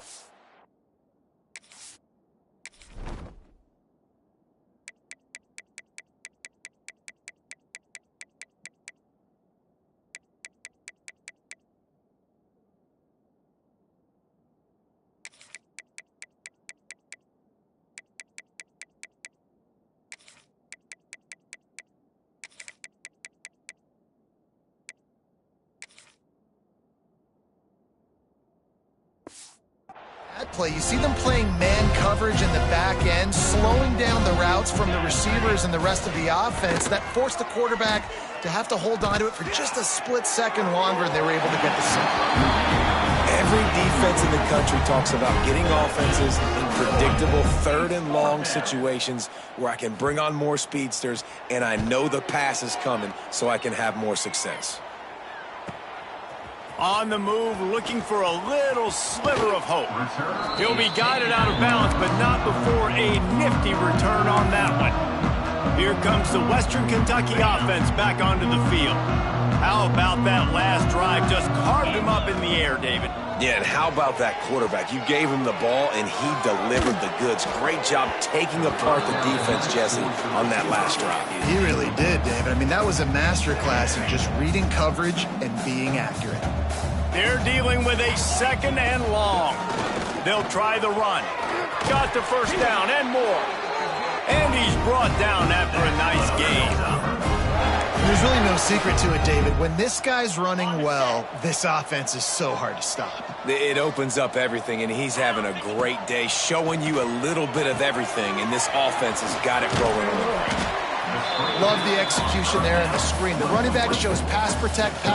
Play. You see them playing man coverage in the back end, slowing down the routes from the receivers and the rest of the offense. That forced the quarterback to have to hold on to it for just a split second longer, and they were able to get the sack. Every defense in the country talks about getting offenses in predictable third and long situations where I can bring on more speedsters and I know the pass is coming so I can have more success. On the move, looking for a little sliver of hope. He'll be guided out of bounds, but not before a nifty return on that one. Here comes the Western Kentucky offense back onto the field. How about that last drive? Just carved him up in the air, David. Yeah, and how about that quarterback? You gave him the ball, and he delivered the goods. Great job taking apart the defense, Jesse, on that last drive. He really did, David. I mean, that was a masterclass in just reading coverage and being accurate. They're dealing with a second and long. They'll try the run. Got the first down and more. And he's brought down after a nice gain. There's really no secret to it, David. When this guy's running well, this offense is so hard to stop. It opens up everything, and he's having a great day, showing you a little bit of everything, and this offense has got it rolling on the ground. Love the execution there in the screen. The running back shows pass protect,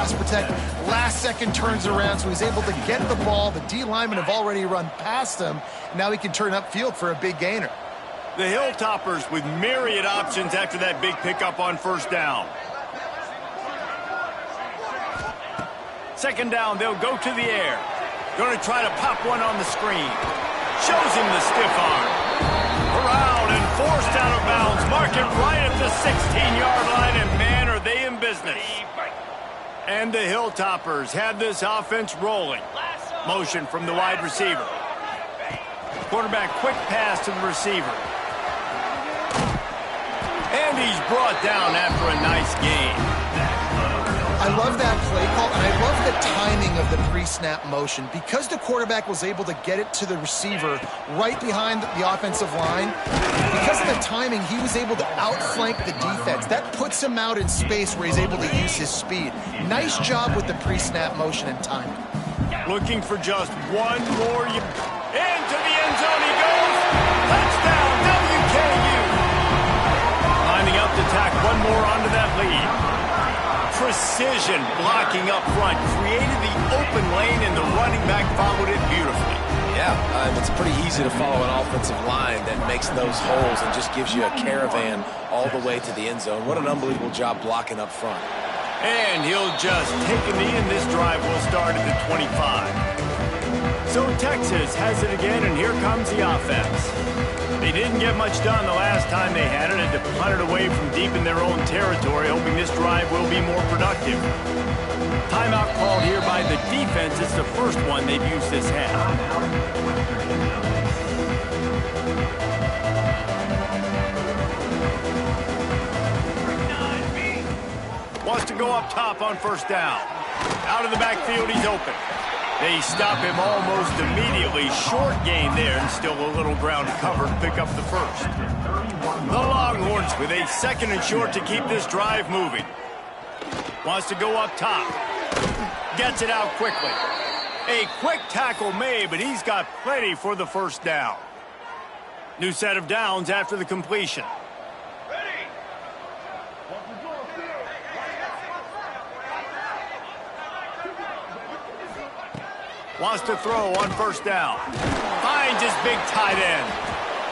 last second turns around, so he's able to get the ball. The D linemen have already run past him. Now he can turn upfield for a big gainer. The Hilltoppers with myriad options after that big pickup on first down. Second down, they'll go to the air. Going to try to pop one on the screen. Shows him the stiff arm. Around and forced out of bounds. Mark it right at the 16-yard line, and man, are they in business. And the Hilltoppers have this offense rolling. Motion from the wide receiver. Quarterback quick pass to the receiver. And he's brought down after a nice gain. I love that play call, and I love the timing of the pre-snap motion. Because the quarterback was able to get it to the receiver right behind the offensive line, because of the timing, he was able to outflank the defense. That puts him out in space where he's able to use his speed. Nice job with the pre-snap motion and timing. Looking for just one more. Into the end zone he goes. Touchdown, WKU. Lining up to tack one more onto that lead. Precision blocking up front, created the open lane, and the running back followed it beautifully. Yeah, it's pretty easy to follow an offensive line that makes those holes and just gives you a caravan all the way to the end zone. What an unbelievable job blocking up front. And he'll just take a knee, and this drive will start at the 25. So Texas has it again, and here comes the offense. They didn't get much done the last time they had it, and to punt it away from deep in their own territory, hoping this drive will be more productive. Timeout called here by the defense. It's the first one they've used this half. Wants to go up top on first down. Out of the backfield, he's open. They stop him almost immediately. Short gain there and still a little ground to cover to pick up the first. The Longhorns with a 2nd and short to keep this drive moving. Wants to go up top. Gets it out quickly. A quick tackle made, but he's got plenty for the first down. New set of downs after the completion. Wants to throw on first down. Finds his big tight end.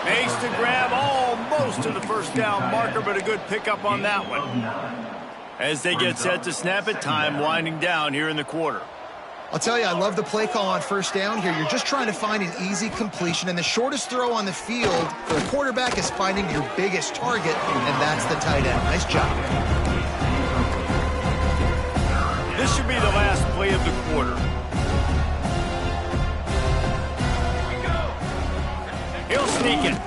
Makes the grab almost to the first down marker, but a good pickup on that one. As they get set to snap it, time winding down here in the quarter. I'll tell you, I love the play call on first down here. You're just trying to find an easy completion, and the shortest throw on the field for the quarterback is finding your biggest target, and that's the tight end. Nice job. This should be the last play of the quarter. He'll sneak it.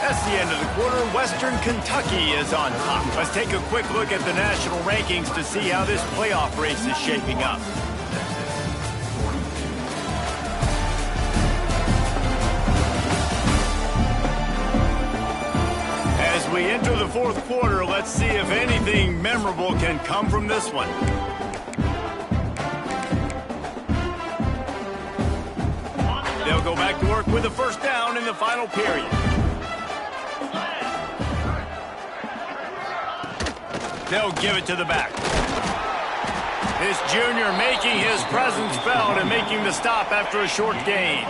That's the end of the quarter. Western Kentucky is on top. Let's take a quick look at the national rankings to see how this playoff race is shaping up. As we enter the fourth quarter, let's see if anything memorable can come from this one. They'll go back to work with the first down in the final period. They'll give it to the back. This junior making his presence felt and making the stop after a short gain.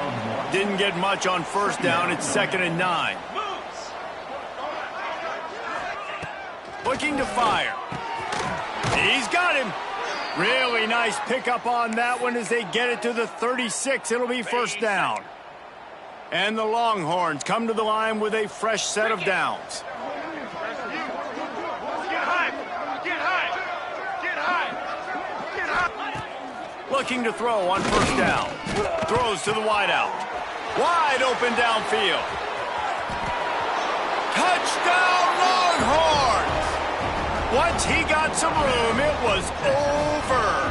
Didn't get much on first down. It's 2nd and 9. Looking to fire. He's got him. Really nice pickup on that one as they get it to the 36. It'll be first down. And the Longhorns come to the line with a fresh set of downs. Looking to throw on first down. Throws to the wideout. Wide open downfield. Touchdown Longhorns! Once he got some room, it was over.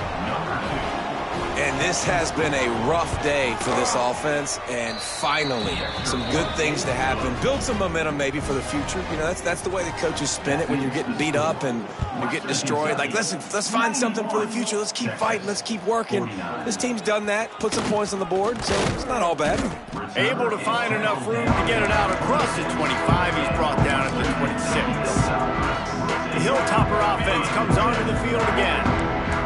And this has been a rough day for this offense, and finally, some good things to happen. Build some momentum maybe for the future. You know, that's the way the coaches spin it when you're getting beat up and you're getting destroyed. Like, let's find something for the future. Let's keep fighting. Let's keep working. This team's done that, put some points on the board, so it's not all bad. Able to find enough room to get it out across the 25. He's brought down at the 26. The Hilltopper offense comes onto the field again.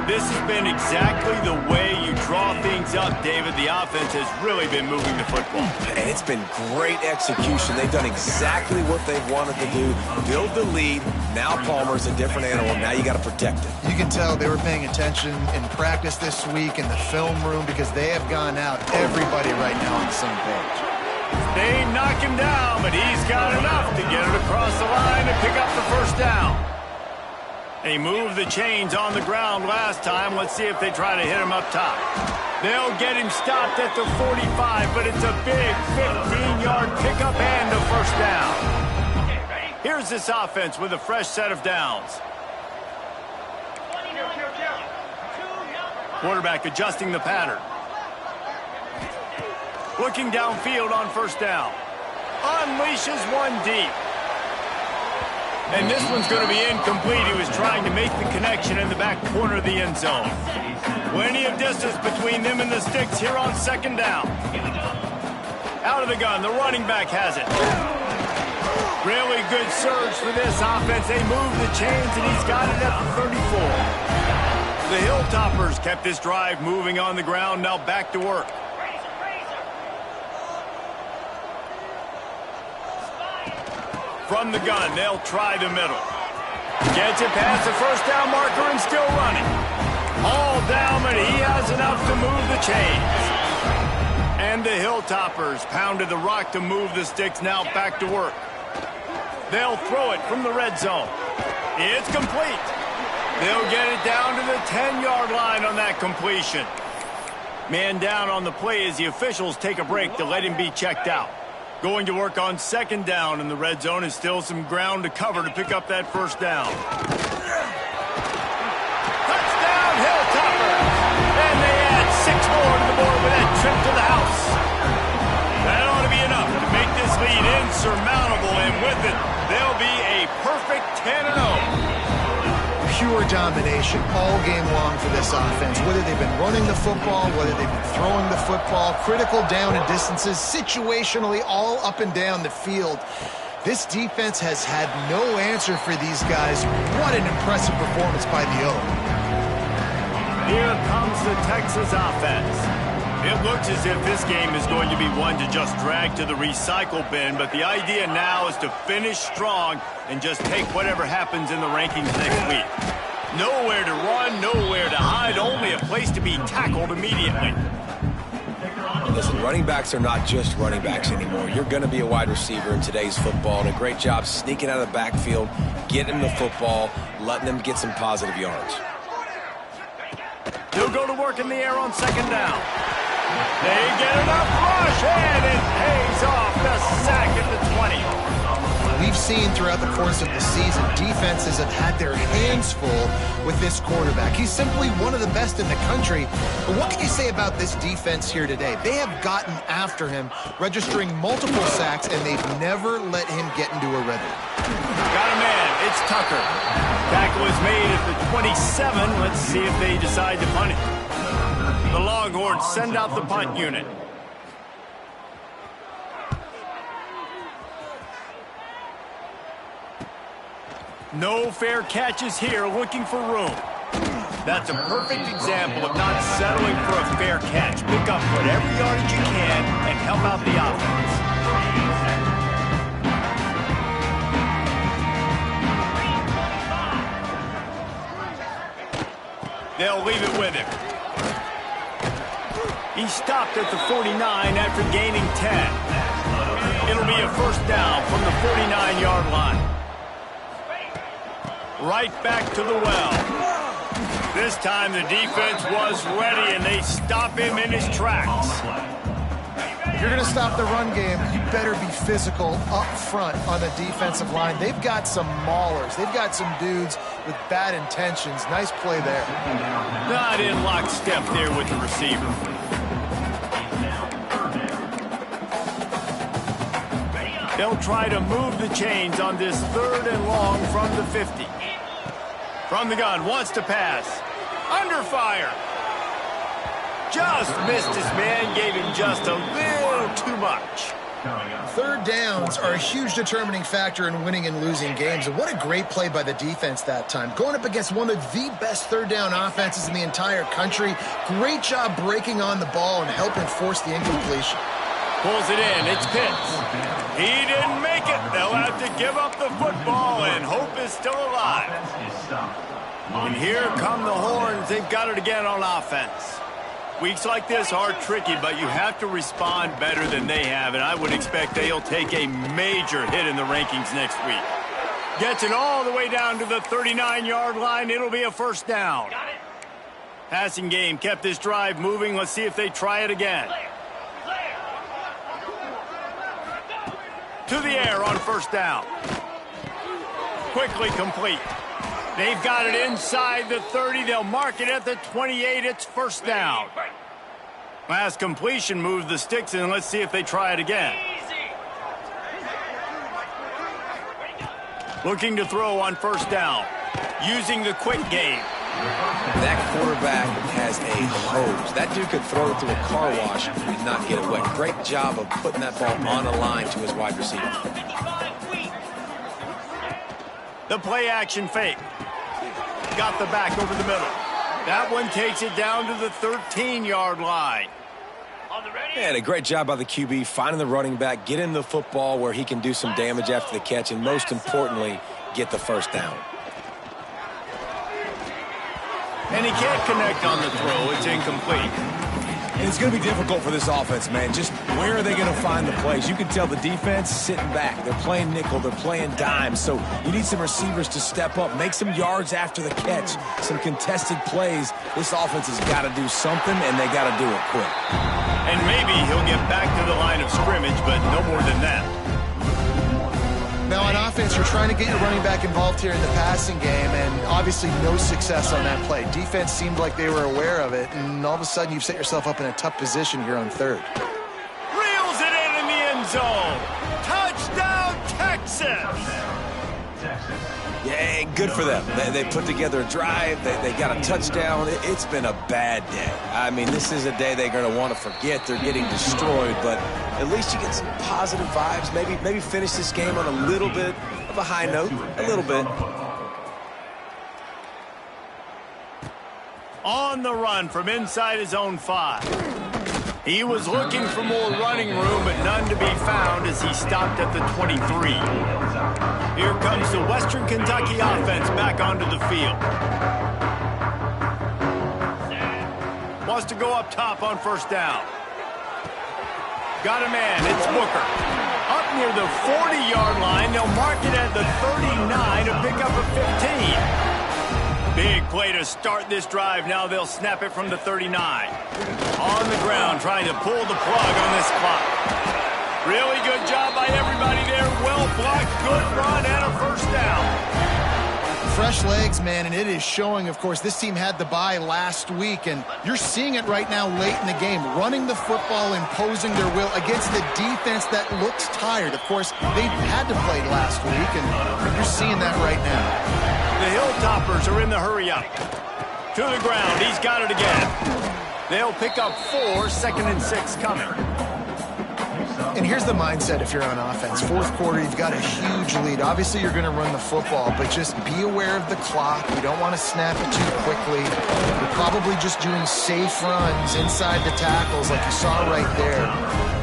This has been exactly the way you draw things up, David. The offense has really been moving the football. And it's been great execution. They've done exactly what they've wanted to do. Build the lead. Now Palmer's a different animal. Now you got to protect it. You can tell they were paying attention in practice this week in the film room because they have gone out, everybody right now on the same page. They knock him down, but he's got enough to get it across the line and pick up the first down. They moved the chains on the ground last time. Let's see if they try to hit him up top. They'll get him stopped at the 45, but it's a big 15-yard pickup and a first down. Here's this offense with a fresh set of downs. Quarterback adjusting the pattern. Looking downfield on first down. Unleashes one deep. And this one's going to be incomplete. He was trying to make the connection in the back corner of the end zone. Plenty of distance between them and the sticks here on second down. Out of the gun, the running back has it. Really good surge for this offense. They move the chains, and he's got it at the 34. The Hilltoppers kept this drive moving on the ground. Now back to work. From the gun, they'll try the middle. Gets it past the first down marker and still running. All down, but he has enough to move the chains. And the Hilltoppers pounded the rock to move the sticks, now back to work. They'll throw it from the red zone. It's complete. They'll get it down to the 10-yard line on that completion. Man down on the play as the officials take a break to let him be checked out. Going to work on second down in the red zone, and still some ground to cover to pick up that first down. Touchdown, Hilltopper! And they add 6 more to the board with that trip to the house. That ought to be enough to make this lead insurmountable, and with it, they'll be a perfect 10-0. Pure domination all game long for this offense. Whether they've been running the football, whether they've been throwing the football, critical down and distances, situationally all up and down the field. This defense has had no answer for these guys. What an impressive performance by the O. Here comes the Texas offense. It looks as if this game is going to be one to just drag to the recycle bin, but the idea now is to finish strong and just take whatever happens in the rankings next week. Nowhere to run, nowhere to hide, only a place to be tackled immediately. Listen, running backs are not just running backs anymore. You're going to be a wide receiver in today's football, and a great job sneaking out of the backfield, getting the football, letting them get some positive yards. He'll go to work in the air on second down. They get enough rush, and it pays off. The sack at the 20. We've seen throughout the course of the season, defenses have had their hands full with this quarterback. He's simply one of the best in the country. But what can you say about this defense here today? They have gotten after him, registering multiple sacks, and they've never let him get into a rhythm. Got a man. It's Tucker. Tackle is made at the 27. Let's see if they decide to punt it. The Longhorns send out the punt unit. No fair catches here, looking for room. That's a perfect example of not settling for a fair catch. Pick up whatever yardage you can and help out the offense. They'll leave it with him. He stopped at the 49 after gaining 10. It'll be a first down from the 49-yard line. Right back to the well. This time the defense was ready, and they stop him in his tracks. If you're going to stop the run game, you better be physical up front on the defensive line. They've got some maulers. They've got some dudes with bad intentions. Nice play there. Not in lockstep there with the receiver. They'll try to move the chains on this third and long from the 50. From the gun, wants to pass. Under fire. Just missed his man, gave him just a little too much. Third downs are a huge determining factor in winning and losing games. And what a great play by the defense that time. Going up against one of the best third down offenses in the entire country. Great job breaking on the ball and helping force the incompletion. Pulls it in. It's Pitts. He didn't make it. They'll have to give up the football, and hope is still alive. And here come the Horns. They've got it again on offense. Weeks like this are tricky, but you have to respond better than they have, and I would expect they'll take a major hit in the rankings next week. Gets it all the way down to the 39-yard line. It'll be a first down. Passing game kept this drive moving. Let's see if they try it again. To the air on first down. Quickly complete. They've got it inside the 30. They'll mark it at the 28. It's first down. Last completion moved the sticks in. Let's see if they try it again. Looking to throw on first down. Using the quick game. That quarterback has a hose. That dude could throw it through a car wash and not get it wet. Great job of putting that ball on a line to his wide receiver. The play action fake. Got the back over the middle. That one takes it down to the 13-yard line. And a great job by the QB finding the running back, getting the football where he can do some damage after the catch, and most importantly, get the first down. And he can't connect on the throw. It's incomplete. And it's going to be difficult for this offense, man. Just where are they going to find the plays? You can tell the defense sitting back. They're playing nickel. They're playing dime. So you need some receivers to step up, make some yards after the catch, some contested plays. This offense has got to do something, and they got to do it quick. And maybe he'll get back to the line of scrimmage, but no more than that. Now on offense, you're trying to get your running back involved here in the passing game, and obviously no success on that play. Defense seemed like they were aware of it, and all of a sudden you've set yourself up in a tough position here on third. Reels it in the end zone. Touchdown, Texas! Yeah, good for them. They put together a drive. They got a touchdown. It's been a bad day. I mean, this is a day they're going to want to forget. They're getting destroyed, but at least you get some positive vibes. Maybe finish this game on a little bit of a high note. A little bit. On the run from inside his own 5. He was looking for more running room, but none to be found as he stopped at the 23. Here comes the Western Kentucky offense back onto the field. Wants to go up top on first down. Got a man, it's Booker. Up near the 40-yard line, they'll mark it at the 39 to pick up a 15. Big play to start this drive. Now they'll snap it from the 39. On the ground, trying to pull the plug on this clock. Really good job by everybody there. Well blocked, good run, and a first down. Fresh legs, man, and it is showing, of course. This team had the bye last week, and you're seeing it right now late in the game. Running the football, imposing their will against the defense that looks tired. Of course, they had to play last week, and you're seeing that right now. The Hilltoppers are in the hurry-up. To the ground, he's got it again. They'll pick up 4, 2nd and 6 coming. And here's the mindset if you're on offense. Fourth quarter, you've got a huge lead. Obviously, you're going to run the football, but just be aware of the clock. You don't want to snap it too quickly. You're probably just doing safe runs inside the tackles like you saw right there.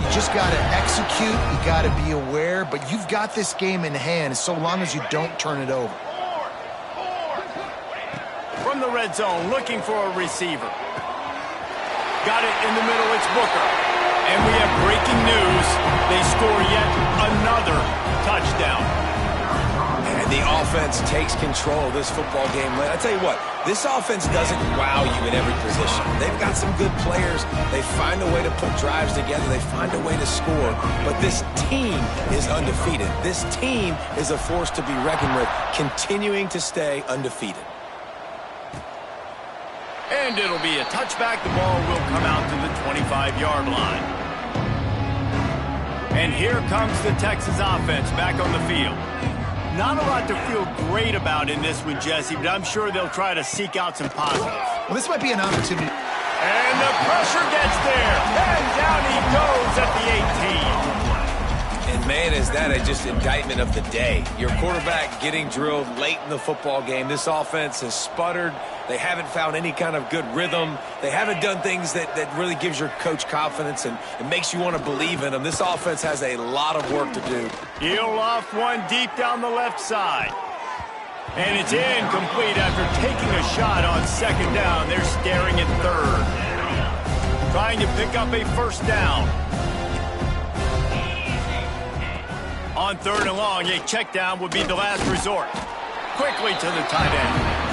You just got to execute. You got to be aware, but you've got this game in hand so long as you don't turn it over. From the red zone, looking for a receiver. Got it in the middle, it's Booker. And we have breaking news. They score yet another touchdown. And the offense takes control of this football game. I tell you what, this offense doesn't wow you in every position. They've got some good players. They find a way to put drives together. They find a way to score. But this team is undefeated. This team is a force to be reckoned with, continuing to stay undefeated. And it'll be a touchback. The ball will come out to the 25-yard line. And here comes the Texas offense back on the field. Not a lot to feel great about in this one, Jesse, but I'm sure they'll try to seek out some positives. Well, this might be an opportunity. And the pressure gets there. And down he goes at the 18. And, man, is that just indictment of the day. Your quarterback getting drilled late in the football game. This offense has sputtered. They haven't found any kind of good rhythm. They haven't done things that really gives your coach confidence and makes you want to believe in them. This offense has a lot of work to do. He'll off one deep down the left side. And it's incomplete after taking a shot on second down. They're staring at third. Trying to pick up a first down. On third and long, a check down would be the last resort. Quickly to the tight end.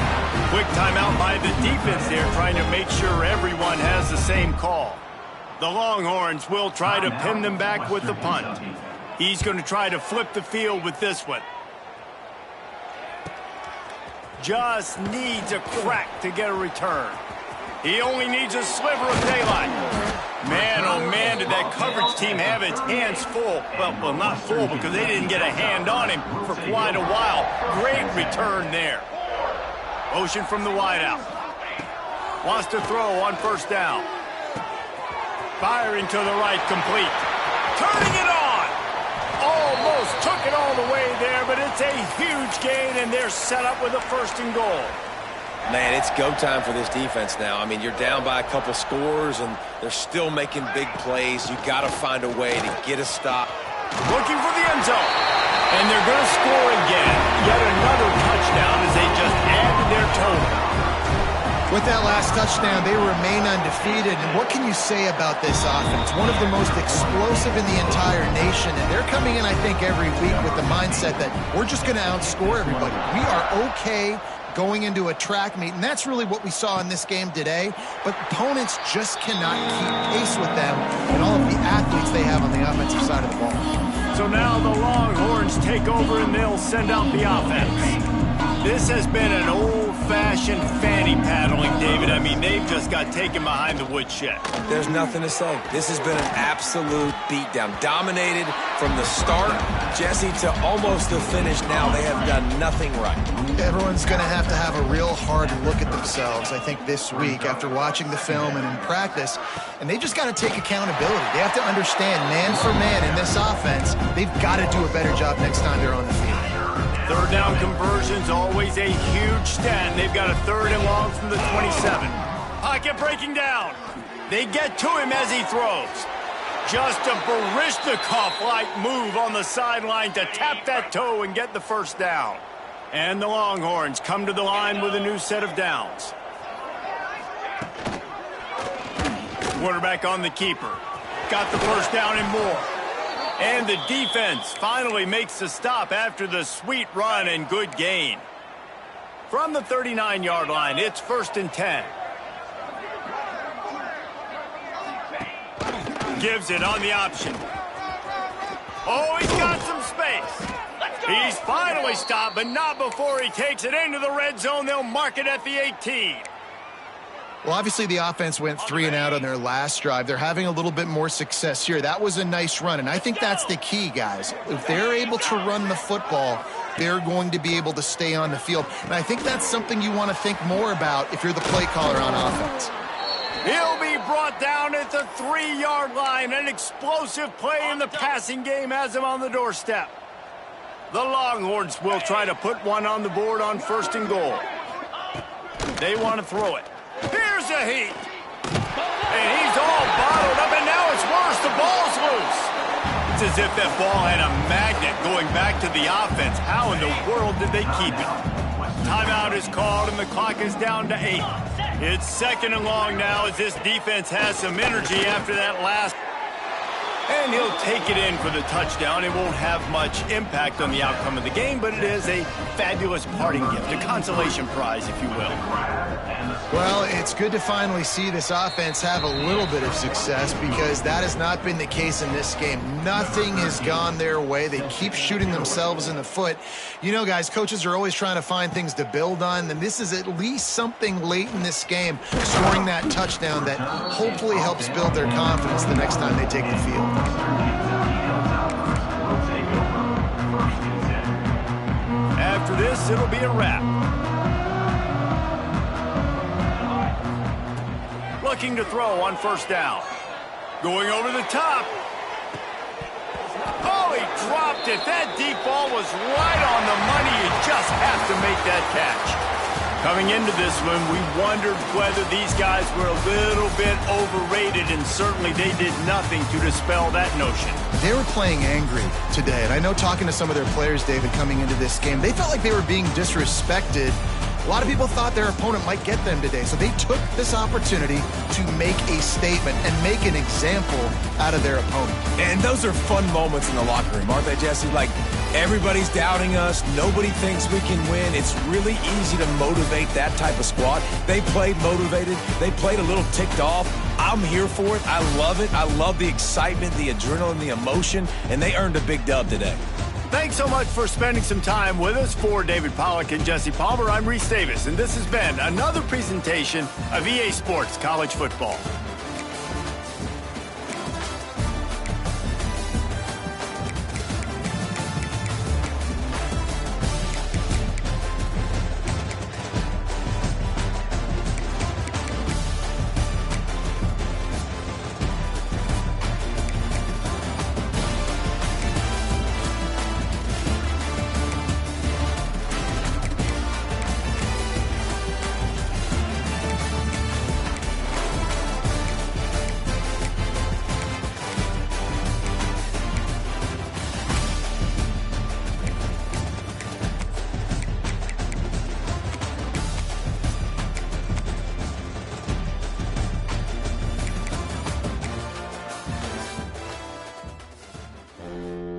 Quick timeout by the defense there, trying to make sure everyone has the same call. The Longhorns will try to pin them back with the punt. He's going to try to flip the field with this one. Just needs a crack to get a return. He only needs a sliver of daylight. Man, oh man, did that coverage team have its hands full. Well, not full because they didn't get a hand on him for quite a while. Great return there. Motion from the wideout. Wants to throw on first down. Firing to the right, complete. Turning it on. Almost took it all the way there, but it's a huge gain, and they're set up with a first and goal. Man, it's go time for this defense now. I mean, you're down by a couple scores, and they're still making big plays. You got to find a way to get a stop. Looking for the end zone. And they're going to score again. Yet another touchdown as they just add to their total. With that last touchdown, they remain undefeated. And what can you say about this offense? One of the most explosive in the entire nation. And they're coming in, I think, every week with the mindset that we're just going to outscore everybody. We are okay going into a track meet, and that's really what we saw in this game today. But opponents just cannot keep pace with them and all of the athletes they have on the offensive side of the ball. So now the Longhorns take over and they'll send out the offense. This has been an old-fashioned fanny paddling, David. I mean, they've just got taken behind the woodshed. There's nothing to say. This has been an absolute beatdown. Dominated from the start, Jesse, to almost the finish now. They have done nothing right. Everyone's going to have a real hard look at themselves, I think, this week after watching the film and in practice. And they just got to take accountability. They have to understand, man for man in this offense, they've got to do a better job next time they're on the field. Third down conversion's always a huge stat. They've got a 3rd and long from the 27. Pocket breaking down. They get to him as he throws. Just a Baryshnikov-like move on the sideline to tap that toe and get the first down. And the Longhorns come to the line with a new set of downs. Quarterback on the keeper. Got the first down and more. And the defense finally makes the stop after the sweet run and good gain. From the 39-yard line, it's 1st and 10. Gives it on the option. Oh, he's got some space. He's finally stopped, but not before he takes it into the red zone. They'll mark it at the 18. Well, obviously the offense went 3 and out on their last drive. They're having a little bit more success here. That was a nice run, and I think that's the key, guys. If they're able to run the football, they're going to be able to stay on the field. And I think that's something you want to think more about if you're the play caller on offense. He'll be brought down at the 3-yard line. An explosive play in the passing game has him on the doorstep. The Longhorns will try to put one on the board on 1st and goal. They want to throw it. Here's a heat. And he's all bottled up, and now it's worse. The ball's loose. It's as if that ball had a magnet going back to the offense. How in the world did they keep it? Timeout is called, and the clock is down to 8. It's 2nd and long now as this defense has some energy after that last. And he'll take it in for the touchdown. It won't have much impact on the outcome of the game, but it is a fabulous parting gift, a consolation prize, if you will. Well, it's good to finally see this offense have a little bit of success because that has not been the case in this game. Nothing has gone their way. They keep shooting themselves in the foot. You know, guys, coaches are always trying to find things to build on, and this is at least something late in this game, scoring that touchdown that hopefully helps build their confidence the next time they take the field. After this, it'll be a wrap. Looking to throw on 1st down. Going over the top. Oh, he dropped it. That deep ball was right on the money. You just have to make that catch. Coming into this one, we wondered whether these guys were a little bit overrated, and certainly they did nothing to dispel that notion. They were playing angry today, and I know talking to some of their players, David, coming into this game, they felt like they were being disrespected. A lot of people thought their opponent might get them today, so they took this opportunity to make a statement and make an example out of their opponent. And those are fun moments in the locker room, aren't they, Jesse? Like, everybody's doubting us. Nobody thinks we can win. It's really easy to motivate that type of squad. They played motivated. They played a little ticked off. I'm here for it. I love it. I love the excitement, the adrenaline, the emotion, and they earned a big dub today. Thanks so much for spending some time with us. For David Pollack and Jesse Palmer, I'm Reese Davis, and this has been another presentation of EA Sports College Football.